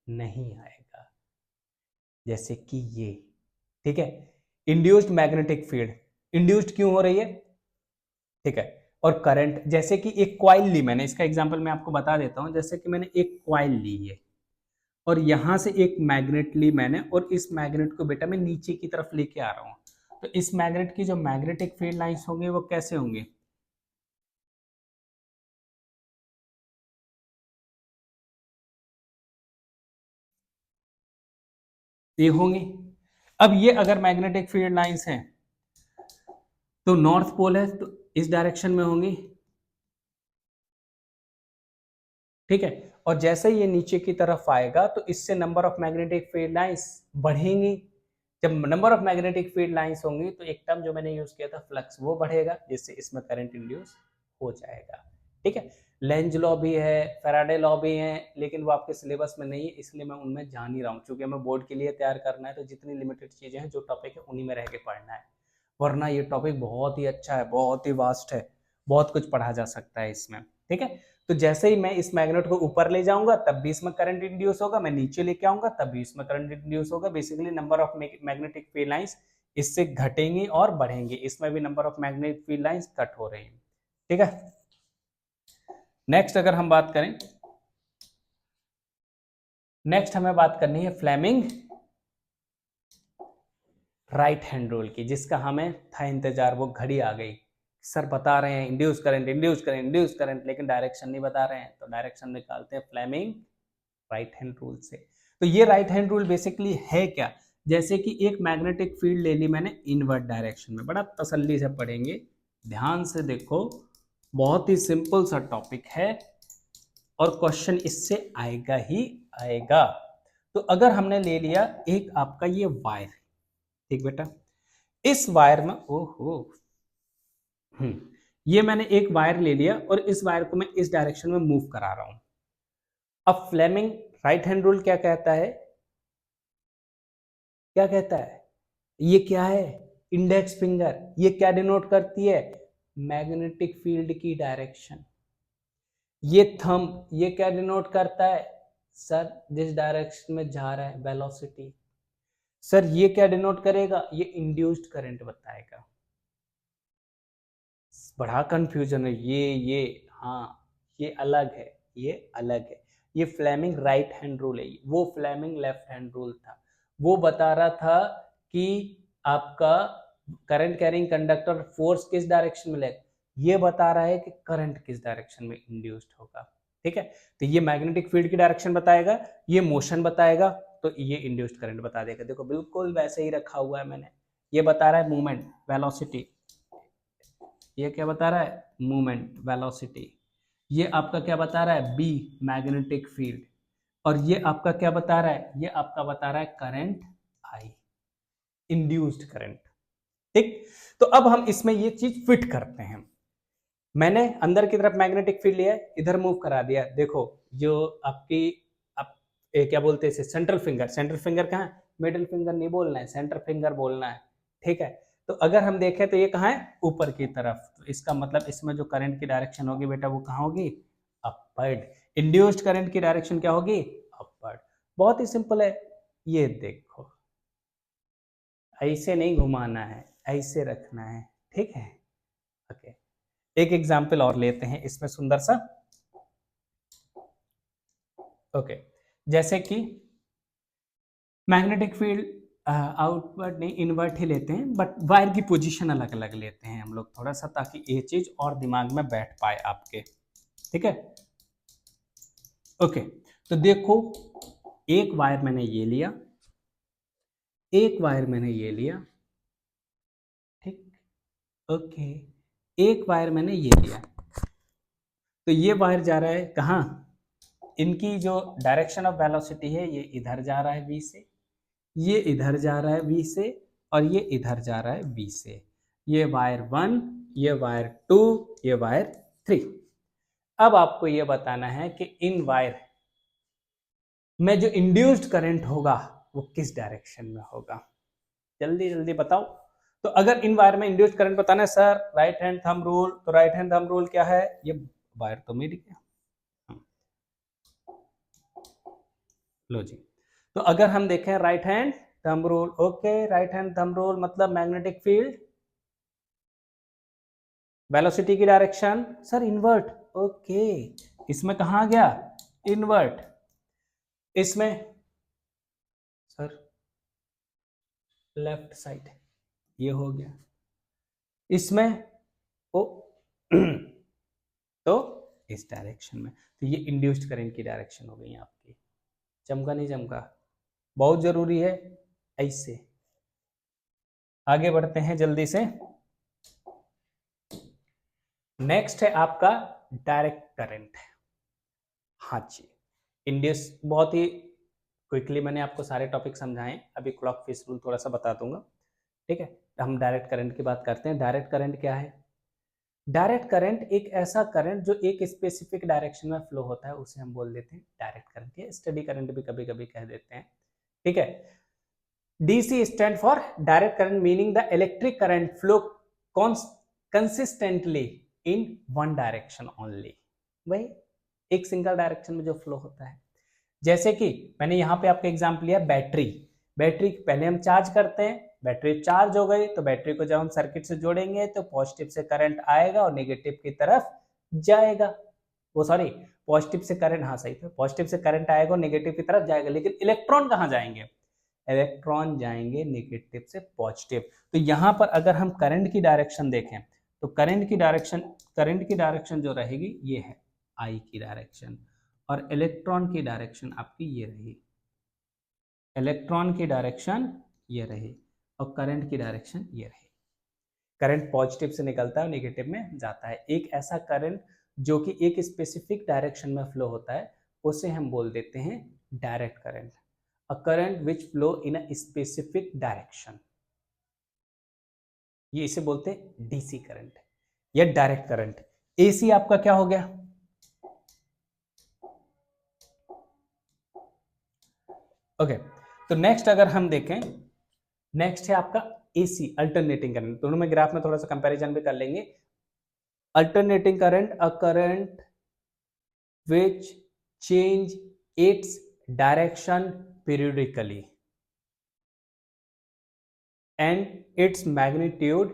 [SPEAKER 1] नहीं आएगा, जैसे कि ये, ठीक है। इंड्यूस्ड मैग्नेटिक फील्ड इंड्यूस्ड क्यों हो रही है, ठीक है, और करंट, जैसे कि एक कॉइल ली मैंने, इसका एग्जांपल मैं आपको बता देता हूं। जैसे कि मैंने एक कॉइल ली है और यहां से एक मैग्नेट ली मैंने, और इस मैग्नेट को बेटा मैं नीचे की तरफ लेके आ रहा हूं, तो इस मैग्नेट की जो मैग्नेटिक फील्ड लाइंस होंगे वो कैसे होंगे, ये होंगे। अब ये अगर मैग्नेटिक फील्ड लाइंस हैं तो नॉर्थ पोल है तो इस डायरेक्शन में होंगी, ठीक है, और जैसे ये नीचे की तरफ आएगा तो इससे number of magnetic field lines बढ़ेंगी, जब number of magnetic field lines होंगी तो एक टर्म जो मैंने यूज किया था फ्लक्स वो बढ़ेगा, जिससे इसमें करंट इंड्यूस हो जाएगा, ठीक है। लेंज लॉ भी है, फैराडे लॉ भी है, लेकिन वो आपके सिलेबस में नहीं है, इसलिए मैं उनमें जा नहीं रहा हूँ, क्योंकि हमें बोर्ड के लिए तैयार करना है, तो जितनी लिमिटेड चीजें हैं जो टॉपिक है उन्हीं में रह के पढ़ना है, वरना ये टॉपिक बहुत ही अच्छा है, बहुत ही वास्ट है, बहुत कुछ पढ़ा जा सकता है इसमें, ठीक है। तो जैसे ही मैं इस मैग्नेट को ऊपर ले जाऊंगा तब भी इसमें करंट इंड्यूस होगा, मैं नीचे लेके आऊंगा तब भी इसमें करंट इंड्यूस होगा, basically number of magnetic field lines इससे घटेंगी और बढ़ेंगी, इसमें भी number of magnetic field lines cut हो रही है, ठीक है। नेक्स्ट अगर हम बात करें, नेक्स्ट हमें बात करनी है फ्लेमिंग राइट हैंड रूल की, जिसका हमें था इंतजार, वो घड़ी आ गई, सर बता रहे हैं induce current induce current induce current, लेकिन डायरेक्शन नहीं बता रहे हैं, तो डायरेक्शन निकालते हैं फ्लेमिंग राइट हैंड रूल से। तो ये राइट हैंड रूल बेसिकली है क्या, जैसे कि एक मैग्नेटिक फील्ड ले ली मैंने इनवर्ट डायरेक्शन में, बड़ा तसल्ली से पढ़ेंगे, ध्यान से देखो, बहुत ही सिंपल सा टॉपिक है और क्वेश्चन इससे आएगा ही आएगा। तो अगर हमने ले लिया एक आपका ये वायर, ठीक बेटा, इस वायर में ओहो ये मैंने एक वायर ले लिया और इस वायर को मैं इस डायरेक्शन में मूव करा रहा हूं। अब फ्लेमिंग राइट हैंड रूल क्या कहता है, क्या कहता है, ये क्या है, इंडेक्स फिंगर, ये क्या डिनोट करती है, मैग्नेटिक फील्ड की डायरेक्शन। ये थंब, ये क्या डिनोट करता है, सर जिस डायरेक्शन में जा रहा है वेलोसिटी। सर ये क्या डिनोट करेगा, ये इंड्यूस्ड करंट बताएगा। बड़ा कंफ्यूजन है ये, हाँ ये अलग है, ये अलग है। ये फ्लेमिंग राइट हैंड रूल है, वो फ्लेमिंग लेफ्ट हैंड रूल था। वो बता रहा था कि आपका करंट कैरिंग कंडक्टर फोर्स किस डायरेक्शन में लेगा, ये बता रहा है कि करंट किस डायरेक्शन में इंड्यूस्ड होगा। ठीक है, तो ये मैग्नेटिक फील्ड की डायरेक्शन बताएगा, ये मोशन बताएगा, तो ये इंड्यूस्ड करंट बता देगा। देखो बिल्कुल वैसे ही रखा हुआ है मैंने। ये बता रहा है मूवमेंट वेलोसिटी, ये क्या बता रहा है, मूवमेंट वेलोसिटी। ये आपका क्या बता रहा है, बी मैग्नेटिक फील्ड। और ये आपका क्या बता रहा है, ये आपका बता रहा है करंट आई, इंड्यूस्ड करंट। ठीक, तो अब हम इसमें ये चीज फिट करते हैं। मैंने अंदर की तरफ मैग्नेटिक फील्ड लिया, इधर मूव करा दिया। देखो जो आपकी आप क्या बोलते हैं इसे, सेंट्रल फिंगर। सेंट्रल फिंगर कहाँ है, मिडिल फिंगर नहीं बोलना है, सेंट्रल फिंगर बोलना है। ठीक है, तो अगर हम देखें तो ये कहाँ है, ऊपर की तरफ। तो इसका मतलब इसमें जो करंट की डायरेक्शन होगी बेटा वो कहाँ होगी, अपवर्ड। इंड्यूस्ड करंट की डायरेक्शन क्या होगी, अपवर्ड। बहुत ही सिंपल है, ये देखो ऐसे नहीं घुमाना है, ऐसे रखना है। ठीक है, ओके। एक एग्जाम्पल और लेते हैं इसमें सुंदर सा। ओके, जैसे कि मैग्नेटिक फील्ड आउटवर्ड नहीं इनवर्ट ही लेते हैं, बट वायर की पोजीशन अलग अलग लेते हैं हम लोग थोड़ा सा, ताकि ये चीज और दिमाग में बैठ पाए आपके। ठीक है, ओके। तो देखो एक वायर मैंने ये लिया, एक वायर मैंने ये लिया, ठीक, ओके। एक वायर मैंने ये लिया, तो ये वायर जा रहा है कहाँ, इनकी जो डायरेक्शन ऑफ वेलोसिटी है ये इधर जा रहा है v से, ये इधर जा रहा है v से, और ये इधर जा रहा है v से। ये वायर 1, ये वायर 2, ये वायर 3। अब आपको ये बताना है कि इन वायर में जो इंड्यूस्ड करंट होगा वो किस डायरेक्शन में होगा, जल्दी जल्दी बताओ। तो अगर इन वायर में इंड्यूस्ड करंट बताना है sir, right hand thumb rule, तो राइट हैंड थंब रूल क्या है, ये वायर तो मिट गया, लो जी। तो अगर हम देखें right hand thumb rule, okay, right hand thumb rule मतलब मैग्नेटिक फील्ड वेलोसिटी की डायरेक्शन सर इनवर्ट, ओके। इसमें कहा गया, इनवर्ट। इसमें सर लेफ्ट साइड, ये हो गया। इसमें ओ तो इस डायरेक्शन में, तो ये इंड्यूस्ड करंट की डायरेक्शन हो गई आपकी। चमका नहीं चमका, बहुत जरूरी है। ऐसे आगे बढ़ते हैं जल्दी से। नेक्स्ट है आपका डायरेक्ट करंट। हाँ जी, इंड्यूस, बहुत ही क्विकली मैंने आपको सारे टॉपिक समझाएं, अभी क्लॉक फेस रूल थोड़ा सा बता दूंगा। ठीक है, हम डायरेक्ट करंट की बात करते हैं। डायरेक्ट करंट क्या है, डायरेक्ट करंट एक ऐसा करंट जो एक स्पेसिफिक डायरेक्शन में फ्लो होता है, उसे हम बोल देते हैं डायरेक्ट करंट, या स्टडी करंट भी कभी कभी कह देते हैं। ठीक है, DC stand for direct current, meaning the electric current flow consistently in one direction only. वही एक सिंगल डायरेक्शन में जो फ्लो होता है। जैसे कि मैंने यहाँ पे आपका एग्जाम्पल लिया बैटरी। बैटरी पहले हम चार्ज करते हैं, बैटरी चार्ज हो गई, तो बैटरी को जब हम सर्किट से जोड़ेंगे तो पॉजिटिव से करंट आएगा और नेगेटिव की तरफ जाएगा। वो सॉरी, पॉजिटिव से करंट, हाँ सही, पॉजिटिव से करंट आएगा और नेगेटिव की तरफ जाएगा। लेकिन इलेक्ट्रॉन कहाँ जाएंगे, इलेक्ट्रॉन जाएंगे नेगेटिव से पॉजिटिव। तो यहाँ पर अगर हम करंट की डायरेक्शन देखें तो करंट की डायरेक्शन जो रहेगी ये है आई की डायरेक्शन, और इलेक्ट्रॉन की डायरेक्शन आपकी ये रही, इलेक्ट्रॉन की डायरेक्शन ये रही, और करंट की डायरेक्शन ये रही। करंट पॉजिटिव से निकलता है और नेगेटिव में जाता है। एक ऐसा करंट जो कि एक स्पेसिफिक डायरेक्शन में फ्लो होता है उसे हम बोल देते हैं direct current. A current which flow in a specific direction, ये इसे बोलते हैं डीसी करंट या डायरेक्ट करंट। एसी आपका क्या हो गया, ओके। तो नेक्स्ट अगर हम देखें नेक्स्ट है आपका एसी, अल्टरनेटिंग करंट। दोनों में ग्राफ में थोड़ा सा कंपैरिजन भी कर लेंगे। Alternating current, a current which change its direction periodically and its magnitude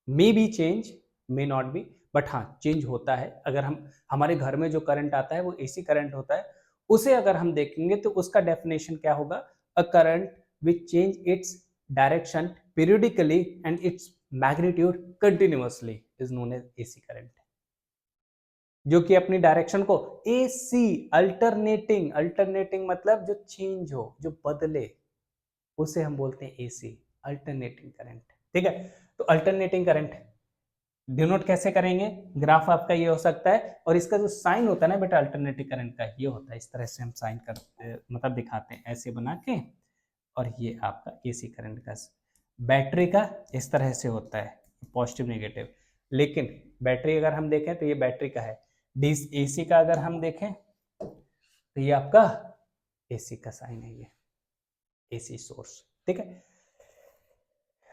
[SPEAKER 1] may be change, may not be, but हाँ चेंज होता है। अगर हम हमारे घर में जो करंट आता है वो एसी करंट होता है, उसे अगर हम देखेंगे तो उसका डेफिनेशन क्या होगा, a current which change its direction periodically and its magnitude continuously is known as AC current, जो कि अपनी डायरेक्शन को एसी, अल्टरनेटिंग, अल्टरनेटिंग मतलब जो चेंज हो, जो बदले, उसे हम बोलते हैं एसी, अल्टरनेटिंग करंट। ठीक है, तो अल्टरनेटिंग करंट डिनोट कैसे करेंगे, ग्राफ आपका ये हो सकता है, और इसका जो साइन होता है ना बेटा अल्टरनेटिंग करंट का, ये होता है, इस तरह से हम साइन करते मतलब दिखाते हैं ऐसे बना के, और ये आपका एसी करंट का। बैटरी का इस तरह से होता है, पॉजिटिव नेगेटिव, लेकिन बैटरी अगर हम देखें तो ये बैटरी का है। एसी का अगर हम देखें तो ये आपका एसी का साइन है, ये एसी सोर्स। ठीक है,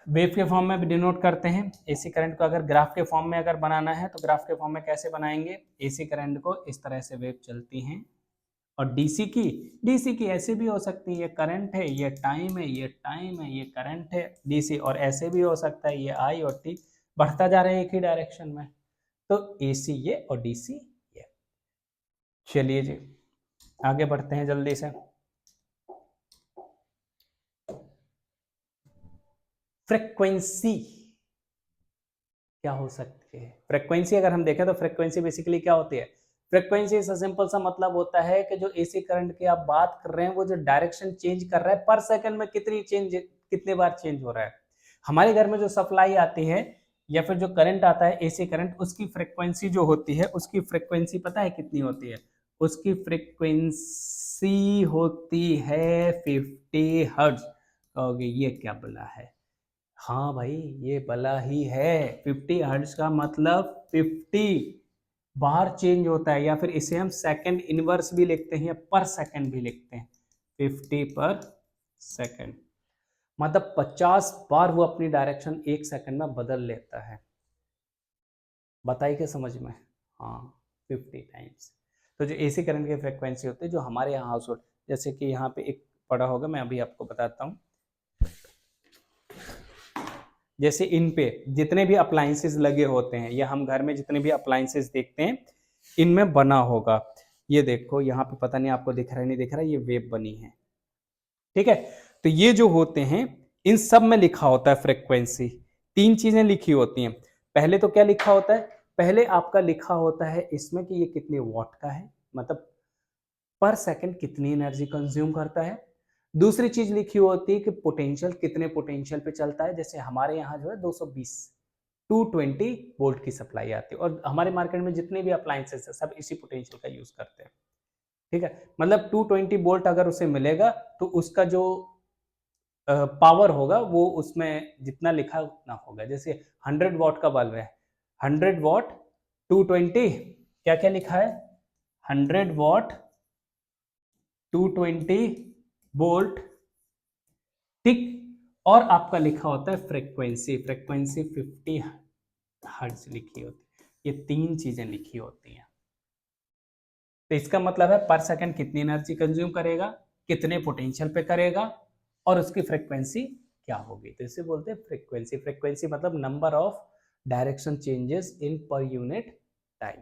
[SPEAKER 1] वेव के फॉर्म में भी डिनोट करते हैं एसी करंट को। अगर ग्राफ के फॉर्म में अगर बनाना है तो ग्राफ के फॉर्म में कैसे बनाएंगे, एसी करंट को इस तरह से वेव चलती हैं, और डीसी की ऐसे भी हो सकती है, ये करंट है, ये टाइम है, ये टाइम है, ये करंट है डीसी, और ऐसे भी हो सकता है ये आई और टी बढ़ता जा रहे हैं एक ही डायरेक्शन में, तो एसी ये और डीसी ये। चलिए जी आगे बढ़ते हैं जल्दी से। फ्रीक्वेंसी क्या हो सकती है, फ्रीक्वेंसी अगर हम देखें तो फ्रीक्वेंसी बेसिकली क्या होती है, फ्रीक्वेंसी से सिंपल सा मतलब होता है कि जो एसी करंट की आप बात कर रहे हैं वो जो डायरेक्शन चेंज कर रहा है पर सेकंड में कितने बार चेंज हो रहा है। हमारे घर में जो सप्लाई आती है या फिर जो करंट आता है एसी करंट, उसकी फ्रीक्वेंसी जो होती है, उसकी फ्रीक्वेंसी पता है कितनी होती है, उसकी फ्रीक्वेंसी होती है 50 हर्ट्ज। कहोगे ये क्या बला है, हाँ भाई ये बला ही है। 50 हर्ट्ज का मतलब 50 बार चेंज होता है, या फिर इसे हम सेकंड इनवर्स भी लिखते हैं या पर सेकंड भी लिखते हैं, 50 पर सेकंड मतलब 50 बार वो अपनी डायरेक्शन एक सेकंड में बदल लेता है। बताइए क्या समझ में, हाँ 50 टाइम्स। तो जो एसी करंट की फ्रिक्वेंसी होती है जो हमारे यहाँ हाउस होल्ड, जैसे कि यहाँ पे एक पड़ा होगा, मैं अभी आपको बताता हूँ, जैसे इन पे जितने भी अप्लायंसेस लगे होते हैं या हम घर में जितने भी अप्लायंसेस देखते हैं इनमें बना होगा, ये देखो यहाँ पे पता नहीं आपको दिख रहा है नहीं दिख रहा है, ये वेव बनी है। ठीक है, तो ये जो होते हैं इन सब में लिखा होता है फ्रीक्वेंसी, तीन चीजें लिखी होती हैं। पहले तो क्या लिखा होता है, पहले आपका लिखा होता है इसमें कि ये कितने वॉट का है, मतलब पर सेकंड कितनी एनर्जी कंज्यूम करता है। दूसरी चीज लिखी होती है कि पोटेंशियल कितने पोटेंशियल पे चलता है, जैसे हमारे यहाँ जो है 220 220 वोल्ट की सप्लाई आती है, और हमारे मार्केट में जितने भी अप्लायंसेस है सब इसी पोटेंशियल का यूज करते हैं। ठीक है, मतलब 220 वोल्ट अगर उसे मिलेगा तो उसका जो पावर होगा वो उसमें जितना लिखा उतना होगा। जैसे 100 वॉट का बल्ब है, 100 वॉट 220, क्या क्या लिखा है, 100 वॉट 220 वोल्ट। ठीक, और आपका लिखा होता है फ्रीक्वेंसी, फ्रीक्वेंसी 50 हर्ट्ज लिखी होती है, ये तीन चीजें लिखी होती हैं। तो इसका मतलब है पर सेकंड कितनी एनर्जी कंज्यूम करेगा, कितने पोटेंशियल पे करेगा, और उसकी फ्रीक्वेंसी क्या होगी, तो इसे बोलते हैं फ्रीक्वेंसी। फ्रीक्वेंसी मतलब number of direction changes in per unit time.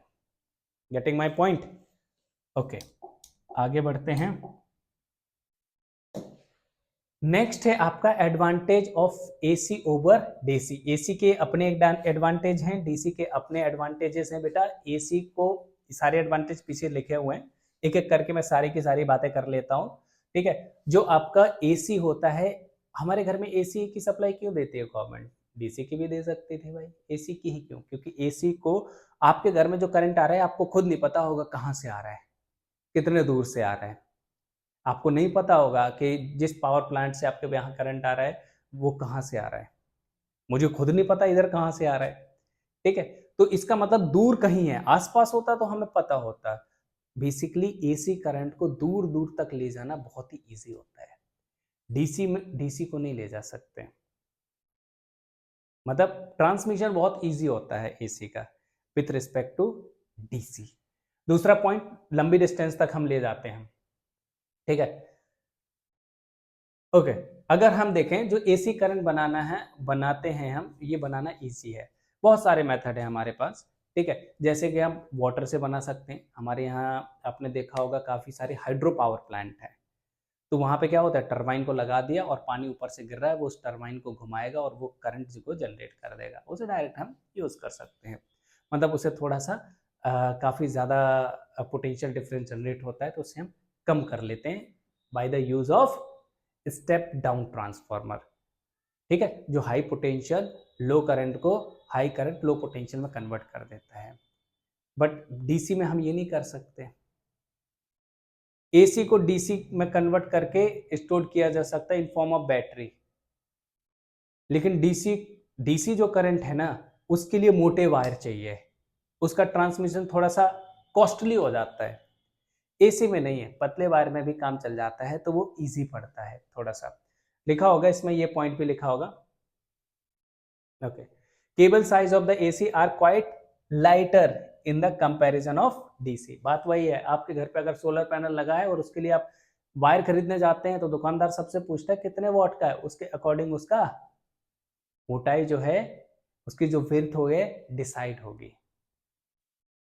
[SPEAKER 1] Getting my point, okay आगे बढ़ते हैं। नेक्स्ट है आपका advantage of AC over DC. AC के अपने एडवांटेज हैं, डीसी के अपने एडवांटेजेस हैं बेटा। एसी को सारे एडवांटेज पीछे लिखे हुए हैं, एक एक करके मैं सारी की सारी बातें कर लेता हूं। ठीक है, जो आपका एसी होता है, हमारे घर में एसी की सप्लाई क्यों देती है गवर्नमेंट, डीसी की भी दे सकती थी भाई, एसी की ही क्यों, क्योंकि एसी को आपके घर में जो करंट आ रहा है आपको खुद नहीं पता होगा कहां से आ रहा है, कितने दूर से आ रहा है, आपको नहीं पता होगा कि जिस पावर प्लांट से आपके यहाँ करंट आ रहा है वो कहाँ से आ रहा है, मुझे खुद नहीं पता इधर कहाँ से आ रहा है। ठीक है, तो इसका मतलब दूर कहीं है, आसपास होता तो हमें पता होता। बेसिकली एसी करंट को दूर दूर तक ले जाना बहुत ही ईजी होता है। डीसी को नहीं ले जा सकते। मतलब ट्रांसमिशन बहुत इजी होता है एसी का विथ रिस्पेक्ट टू डीसी। दूसरा पॉइंट, लंबी डिस्टेंस तक हम ले जाते हैं, ठीक है। ओके, अगर हम देखें जो एसी करंट बनाते हैं हम, ये बनाना इजी है। बहुत सारे मेथड है हमारे पास, ठीक है। जैसे कि हम वाटर से बना सकते हैं। हमारे यहाँ आपने देखा होगा काफी सारे हाइड्रो पावर प्लांट है, तो वहां पे क्या होता है, टरबाइन को लगा दिया और पानी ऊपर से गिर रहा है, वो उस टरबाइन को घुमाएगा और वो करंट को जनरेट कर देगा, उसे डायरेक्ट हम यूज कर सकते हैं। मतलब उसे थोड़ा सा काफी ज्यादा पोटेंशियल डिफरेंस जनरेट होता है, तो उसे हम कम कर लेते हैं by the use of step down transformer, ठीक है, जो हाई पोटेंशियल लो करंट को हाई करंट लो पोटेंशियल में कन्वर्ट कर देता है। बट डीसी में हम ये नहीं कर सकते। एसी को डीसी में कन्वर्ट करके स्टोर किया जा सकता है इन फॉर्म ऑफ बैटरी, लेकिन डीसी जो करंट है ना, उसके लिए मोटे वायर चाहिए, उसका ट्रांसमिशन थोड़ा सा कॉस्टली हो जाता है। एसी में नहीं है, पतले वायर में भी काम चल जाता है, तो वो इजी पड़ता है थोड़ा सा। लिखा होगा इसमें, ये पॉइंट भी लिखा होगा। Okay, cable size of the AC are quite lighter in the comparison of DC. बात वही है, आपके घर पे अगर सोलर पैनल लगा है और उसके लिए आप वायर खरीदने जाते हैं, तो दुकानदार सबसे पूछता है कितने वॉट का है, उसके अकॉर्डिंग उसका मोटाई जो है, उसकी जो विड्थ हो डिसाइड होगी,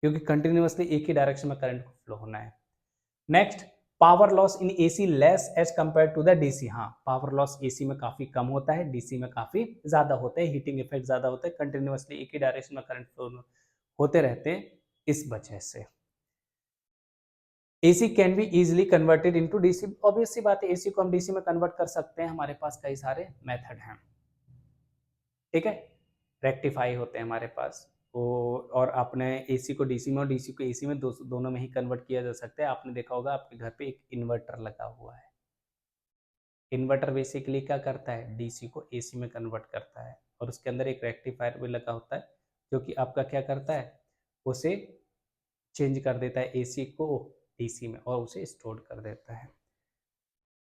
[SPEAKER 1] क्योंकि कंटिन्यूअसली एक ही डायरेक्शन में करंट फ्लो होना है। Next, power loss in AC less as compare to the DC. हाँ, पावर लॉस एसी में काफी कम होता है, डीसी में काफी ज्यादा होता है, हीटिंग इफेक्ट ज्यादा होता है, कंटिन्यूअसली एक ही डायरेक्शन में करंट फ्लो होते रहते हैं, इस वजह से। AC can be easily converted into DC. Obvious सी बात है, एसी को हम डीसी में कन्वर्ट कर सकते हैं, हमारे पास कई सारे मेथड हैं, ठीक है। रेक्टिफाई होते हैं हमारे पास, और आपने एसी को डीसी में और डीसी को एसी में दोनों में ही कन्वर्ट किया जा सकता है। आपने देखा होगा आपके घर पे एक इन्वर्टर लगा हुआ है। इन्वर्टर बेसिकली क्या करता है, डीसी को एसी में कन्वर्ट करता है, और उसके अंदर एक रेक्टिफायर भी लगा होता है, जो कि आपका क्या करता है, उसे चेंज कर देता है एसी को डीसी में और उसे स्टोर कर देता है।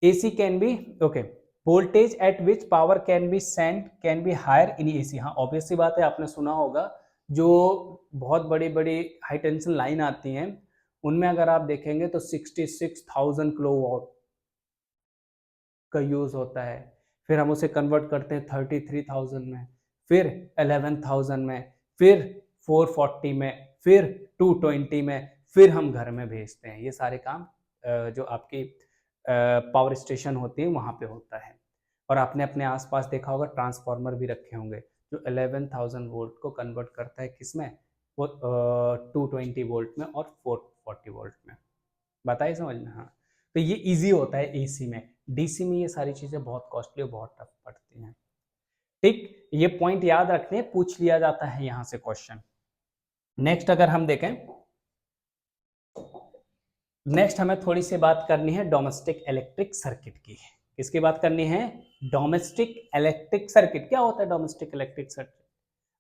[SPEAKER 1] AC can be okay, voltage at which power can be sent can be higher in AC. हाँ, ऑब्वियस सी बात है, आपने सुना होगा जो बहुत बड़ी बड़ी हाई टेंशन लाइन आती हैं, उनमें अगर आप देखेंगे तो 66,000 किलोवाट का यूज होता है। फिर हम उसे कन्वर्ट करते हैं 33,000 में, फिर 11,000 में, फिर 440 में, फिर 220 में, फिर हम घर में भेजते हैं। ये सारे काम जो आपकी पावर स्टेशन होती है वहां पे होता है। और आपने अपने आसपास देखा होगा ट्रांसफार्मर भी रखे होंगे जो 11,000 वोल्ट को कन्वर्ट करता है किसमें, वो 220 वोल्ट में और 440 वोल्ट में। बताइए समझ में? हाँ, तो ये इजी होता है एसी में। डीसी में ये सारी चीजें बहुत कॉस्टली और बहुत टफ पड़ती हैं, ठीक। ये पॉइंट याद रखने, पूछ लिया जाता है यहां से क्वेश्चन। नेक्स्ट अगर हम देखें, नेक्स्ट हमें थोड़ी सी बात करनी है डोमेस्टिक इलेक्ट्रिक सर्किट की। किसकी बात करनी है? Domestic electric circuit. क्या होता है डोमेस्टिक इलेक्ट्रिक सर्किट?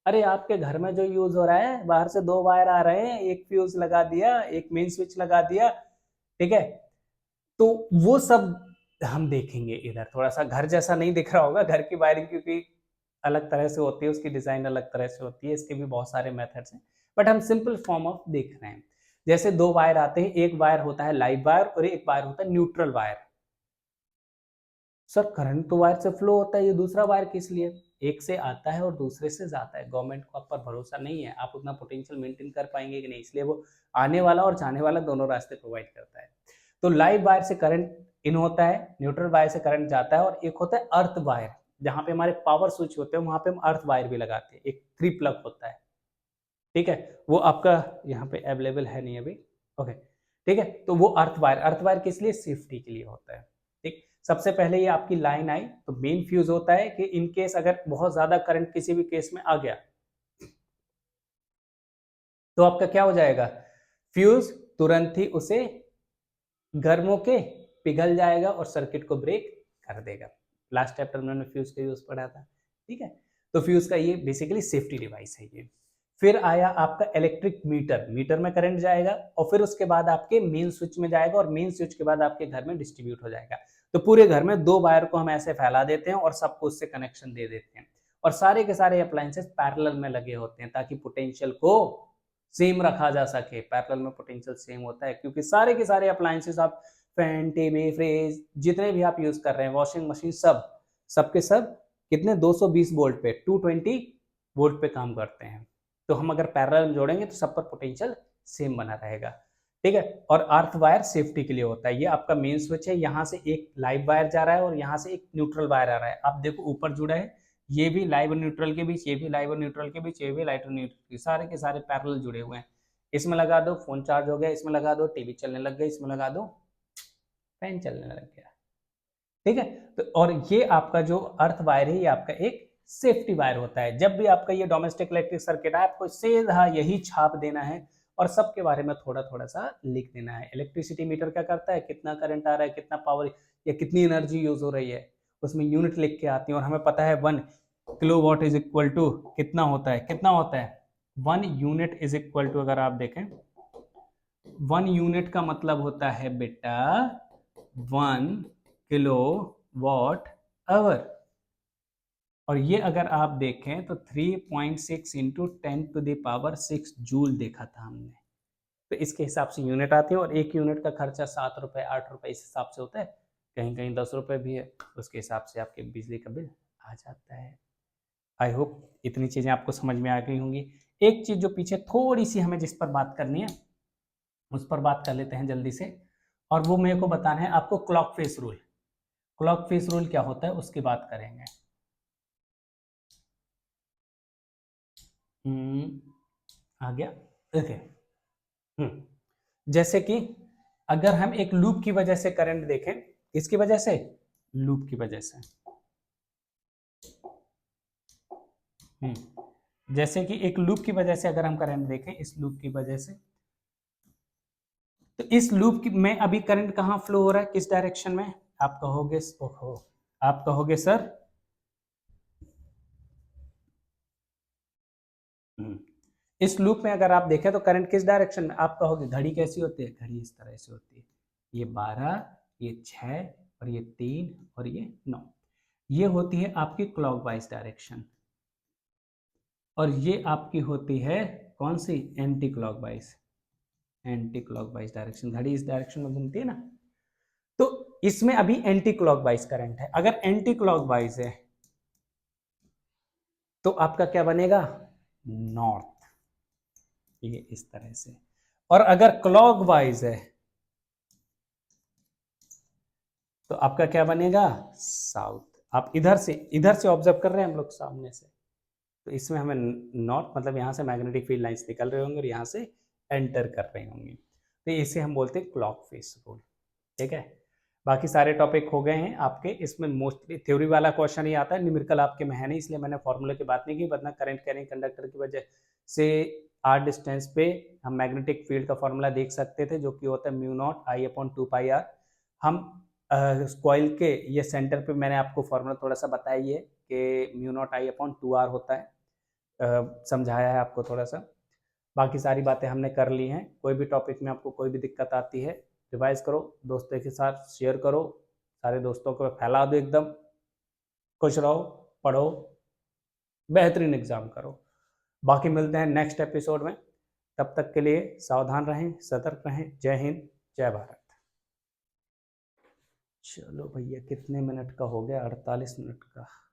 [SPEAKER 1] अरे आपके घर में जो यूज हो रहा है, बाहर से दो वायर आ रहे हैं, एक फ्यूज लगा दिया, एक मेन स्विच लगा दिया, ठीक है, तो वो सब हम देखेंगे इधर। थोड़ा सा घर जैसा नहीं दिख रहा होगा, घर की वायरिंग क्योंकि अलग तरह से होती है, उसकी डिजाइन अलग तरह से होती है, इसके भी बहुत सारे मेथड्स हैं, बट हम सिंपल फॉर्म ऑफ देख रहे हैं। जैसे दो वायर आते हैं, एक वायर होता है लाइव वायर और एक वायर होता है न्यूट्रल वायर। सर करंट तो वायर से फ्लो होता है, ये दूसरा वायर किस लिए? एक से आता है और दूसरे से जाता है। गवर्नमेंट को आप पर भरोसा नहीं है, आप उतना पोटेंशियल मेंटेन कर पाएंगे कि नहीं, इसलिए वो आने वाला और जाने वाला दोनों रास्ते प्रोवाइड करता है। तो लाइव वायर से करंट इन होता है, न्यूट्रल वायर से करंट जाता है, और एक होता है अर्थ वायर, जहां पे हमारे पावर स्विच होते हैं वहां पे हम अर्थ वायर भी लगाते हैं, एक 3 प्लग होता है, ठीक है। वो आपका यहाँ पे अवेलेबल है नहीं अभी, ओके, ठीक है। तो वो अर्थ वायर किस लिए? सेफ्टी के लिए होता है, ठीक। सबसे पहले ये आपकी लाइन आई तो मेन फ्यूज होता है कि इन केस अगर बहुत ज्यादा करंट किसी भी केस में आ गया तो आपका क्या हो जाएगा, फ्यूज तुरंत ही उसे गर्म होके पिघल जाएगा और सर्किट को ब्रेक कर देगा। लास्ट चैप्टर में हमने फ्यूज का यूज पढ़ा था, ठीक है। तो फ्यूज का ये बेसिकली सेफ्टी डिवाइस है ये। फिर आया आपका इलेक्ट्रिक मीटर, मीटर में करंट जाएगा और फिर उसके बाद आपके मेन स्विच में जाएगा और मेन स्विच के बाद आपके घर में डिस्ट्रीब्यूट हो जाएगा। तो पूरे घर में 2 वायर को हम ऐसे फैला देते हैं और सबको उससे कनेक्शन दे देते हैं, और सारे के सारे अप्लायंसेस पैरेलल में लगे होते हैं ताकि पोटेंशियल को सेम रखा जा सके। पैरेलल में पोटेंशियल सेम होता है क्योंकि सारे के सारे अप्लायंसेस, आप फैन, टीवी, फ्रिज, जितने भी आप यूज कर रहे हैं, वॉशिंग मशीन, सबके सब कितने 220 वोल्ट पे 220 वोल्ट पे काम करते हैं। तो हम अगर पैरेलल में जोड़ेंगे तो सब पर पोटेंशियल सेम बना रहेगा, ठीक है। और अर्थ वायर सेफ्टी के लिए होता है। ये आपका मेन स्विच है, यहाँ से एक लाइव वायर जा रहा है और यहाँ से एक न्यूट्रल वायर आ रहा है। आप देखो ऊपर जुड़ा है, ये भी लाइव और न्यूट्रल के बीच, ये भी लाइव और न्यूट्रल के बीच, ये भी लाइव और न्यूट्रल, सारे के सारे पैरेलल जुड़े हुए हैं। इसमें लगा दो, फोन चार्ज हो गया, इसमें लगा दो, टीवी चलने लग गया, इसमें लगा दो, फैन चलने लग गया, ठीक है। तो और ये आपका जो अर्थ वायर है, ये आपका एक सेफ्टी वायर होता है। जब भी आपका ये डोमेस्टिक इलेक्ट्रिक सर्किट है, आपको सीधा यही छाप देना है और सबके बारे में थोड़ा थोड़ा सा लिख देना है। इलेक्ट्रिसिटी मीटर क्या करता है, कितना करंट आ रहा है, कितना पावर या कितनी एनर्जी यूज हो रही है, उसमें यूनिट लिख के आती है। और हमें पता है 1 किलोवाट इज इक्वल टू कितना होता है, कितना होता है 1 यूनिट इज इक्वल टू, अगर आप देखें 1 यूनिट का मतलब होता है बेटा 1 किलोवाट आवर। और ये अगर आप देखें तो 3.6 इंटू 10⁻⁶ जूल देखा था हमने। तो इसके हिसाब से यूनिट आती है और एक यूनिट का खर्चा 7 रुपए 8 रुपए इस हिसाब से होता है, कहीं कहीं 10 रुपए भी है। उसके हिसाब से आपके बिजली का बिल आ जाता है। आई होप इतनी चीज़ें आपको समझ में आ गई होंगी। एक चीज़ जो पीछे थोड़ी सी हमें जिस पर बात करनी है, उस पर बात कर लेते हैं जल्दी से, और वो मेरे को बताना है आपको clock face rule. Clock face rule क्या होता है उसकी बात करेंगे। आ गया, ओके। जैसे कि अगर हम एक लूप की वजह से करंट देखें, किसकी वजह से, लूप की वजह से। जैसे कि एक लूप की वजह से अगर हम करंट देखें, इस लूप की वजह से, तो इस लूप की में अभी करंट कहाँ फ्लो हो रहा है, किस डायरेक्शन में। आप कहोगे ओहो, आप कहोगे सर इस लूप में अगर आप देखें तो करंट किस डायरेक्शन में, आप कहोगे घड़ी कैसी होती है, घड़ी इस तरह से होती है, ये 12, ये 6 और ये 3 और ये 9, ये होती है आपकी क्लॉकवाइज डायरेक्शन। और ये आपकी होती है कौन सी, anti clockwise, anti clockwise direction. घड़ी इस डायरेक्शन में घूमती है ना, तो इसमें अभी एंटी क्लॉकवाइज करंट है। अगर एंटी क्लॉकवाइज है तो आपका क्या बनेगा, नॉर्थ, ये इस तरह से। और अगर क्लॉकवाइज है तो आपका क्या बनेगा, साउथ। आप इधर से ऑब्जर्व कर रहे हैं हम लोग सामने से, तो इसमें हमें नॉर्थ मतलब यहाँ से मैग्नेटिक फील्ड लाइंस निकल रहे होंगे और यहाँ से एंटर कर रहे होंगे, तो इसे हम बोलते हैं क्लॉक फेस रूल, ठीक है। बाकी सारे टॉपिक हो गए हैं आपके। इसमें मोस्टली थ्योरी वाला क्वेश्चन ही आता है, न्यूमेरिकल आपके में है नहीं, इसलिए मैंने फॉर्मूले की बात नहीं की। वरना करंट कैरिंग कंडक्टर की वजह से आर डिस्टेंस पे हम मैग्नेटिक फील्ड का फॉर्मूला देख सकते थे, जो कि होता है म्यू नॉट I/2πr। हम कॉइल के ये सेंटर पे मैंने आपको फॉर्मूला थोड़ा सा बताया ही है कि म्यू नॉट I/2r होता है, समझाया है आपको थोड़ा सा। बाकी सारी बातें हमने कर ली हैं। कोई भी टॉपिक में आपको कोई भी दिक्कत आती है, रिवाइज करो, दोस्तों के साथ शेयर करो, सारे दोस्तों को फैला दो, एकदम खुश रहो, पढ़ो, बेहतरीन एग्जाम करो। बाकी मिलते हैं नेक्स्ट एपिसोड में, तब तक के लिए सावधान रहें, सतर्क रहें। जय हिंद, जय भारत। चलो भैया, कितने मिनट का हो गया, 48 मिनट का।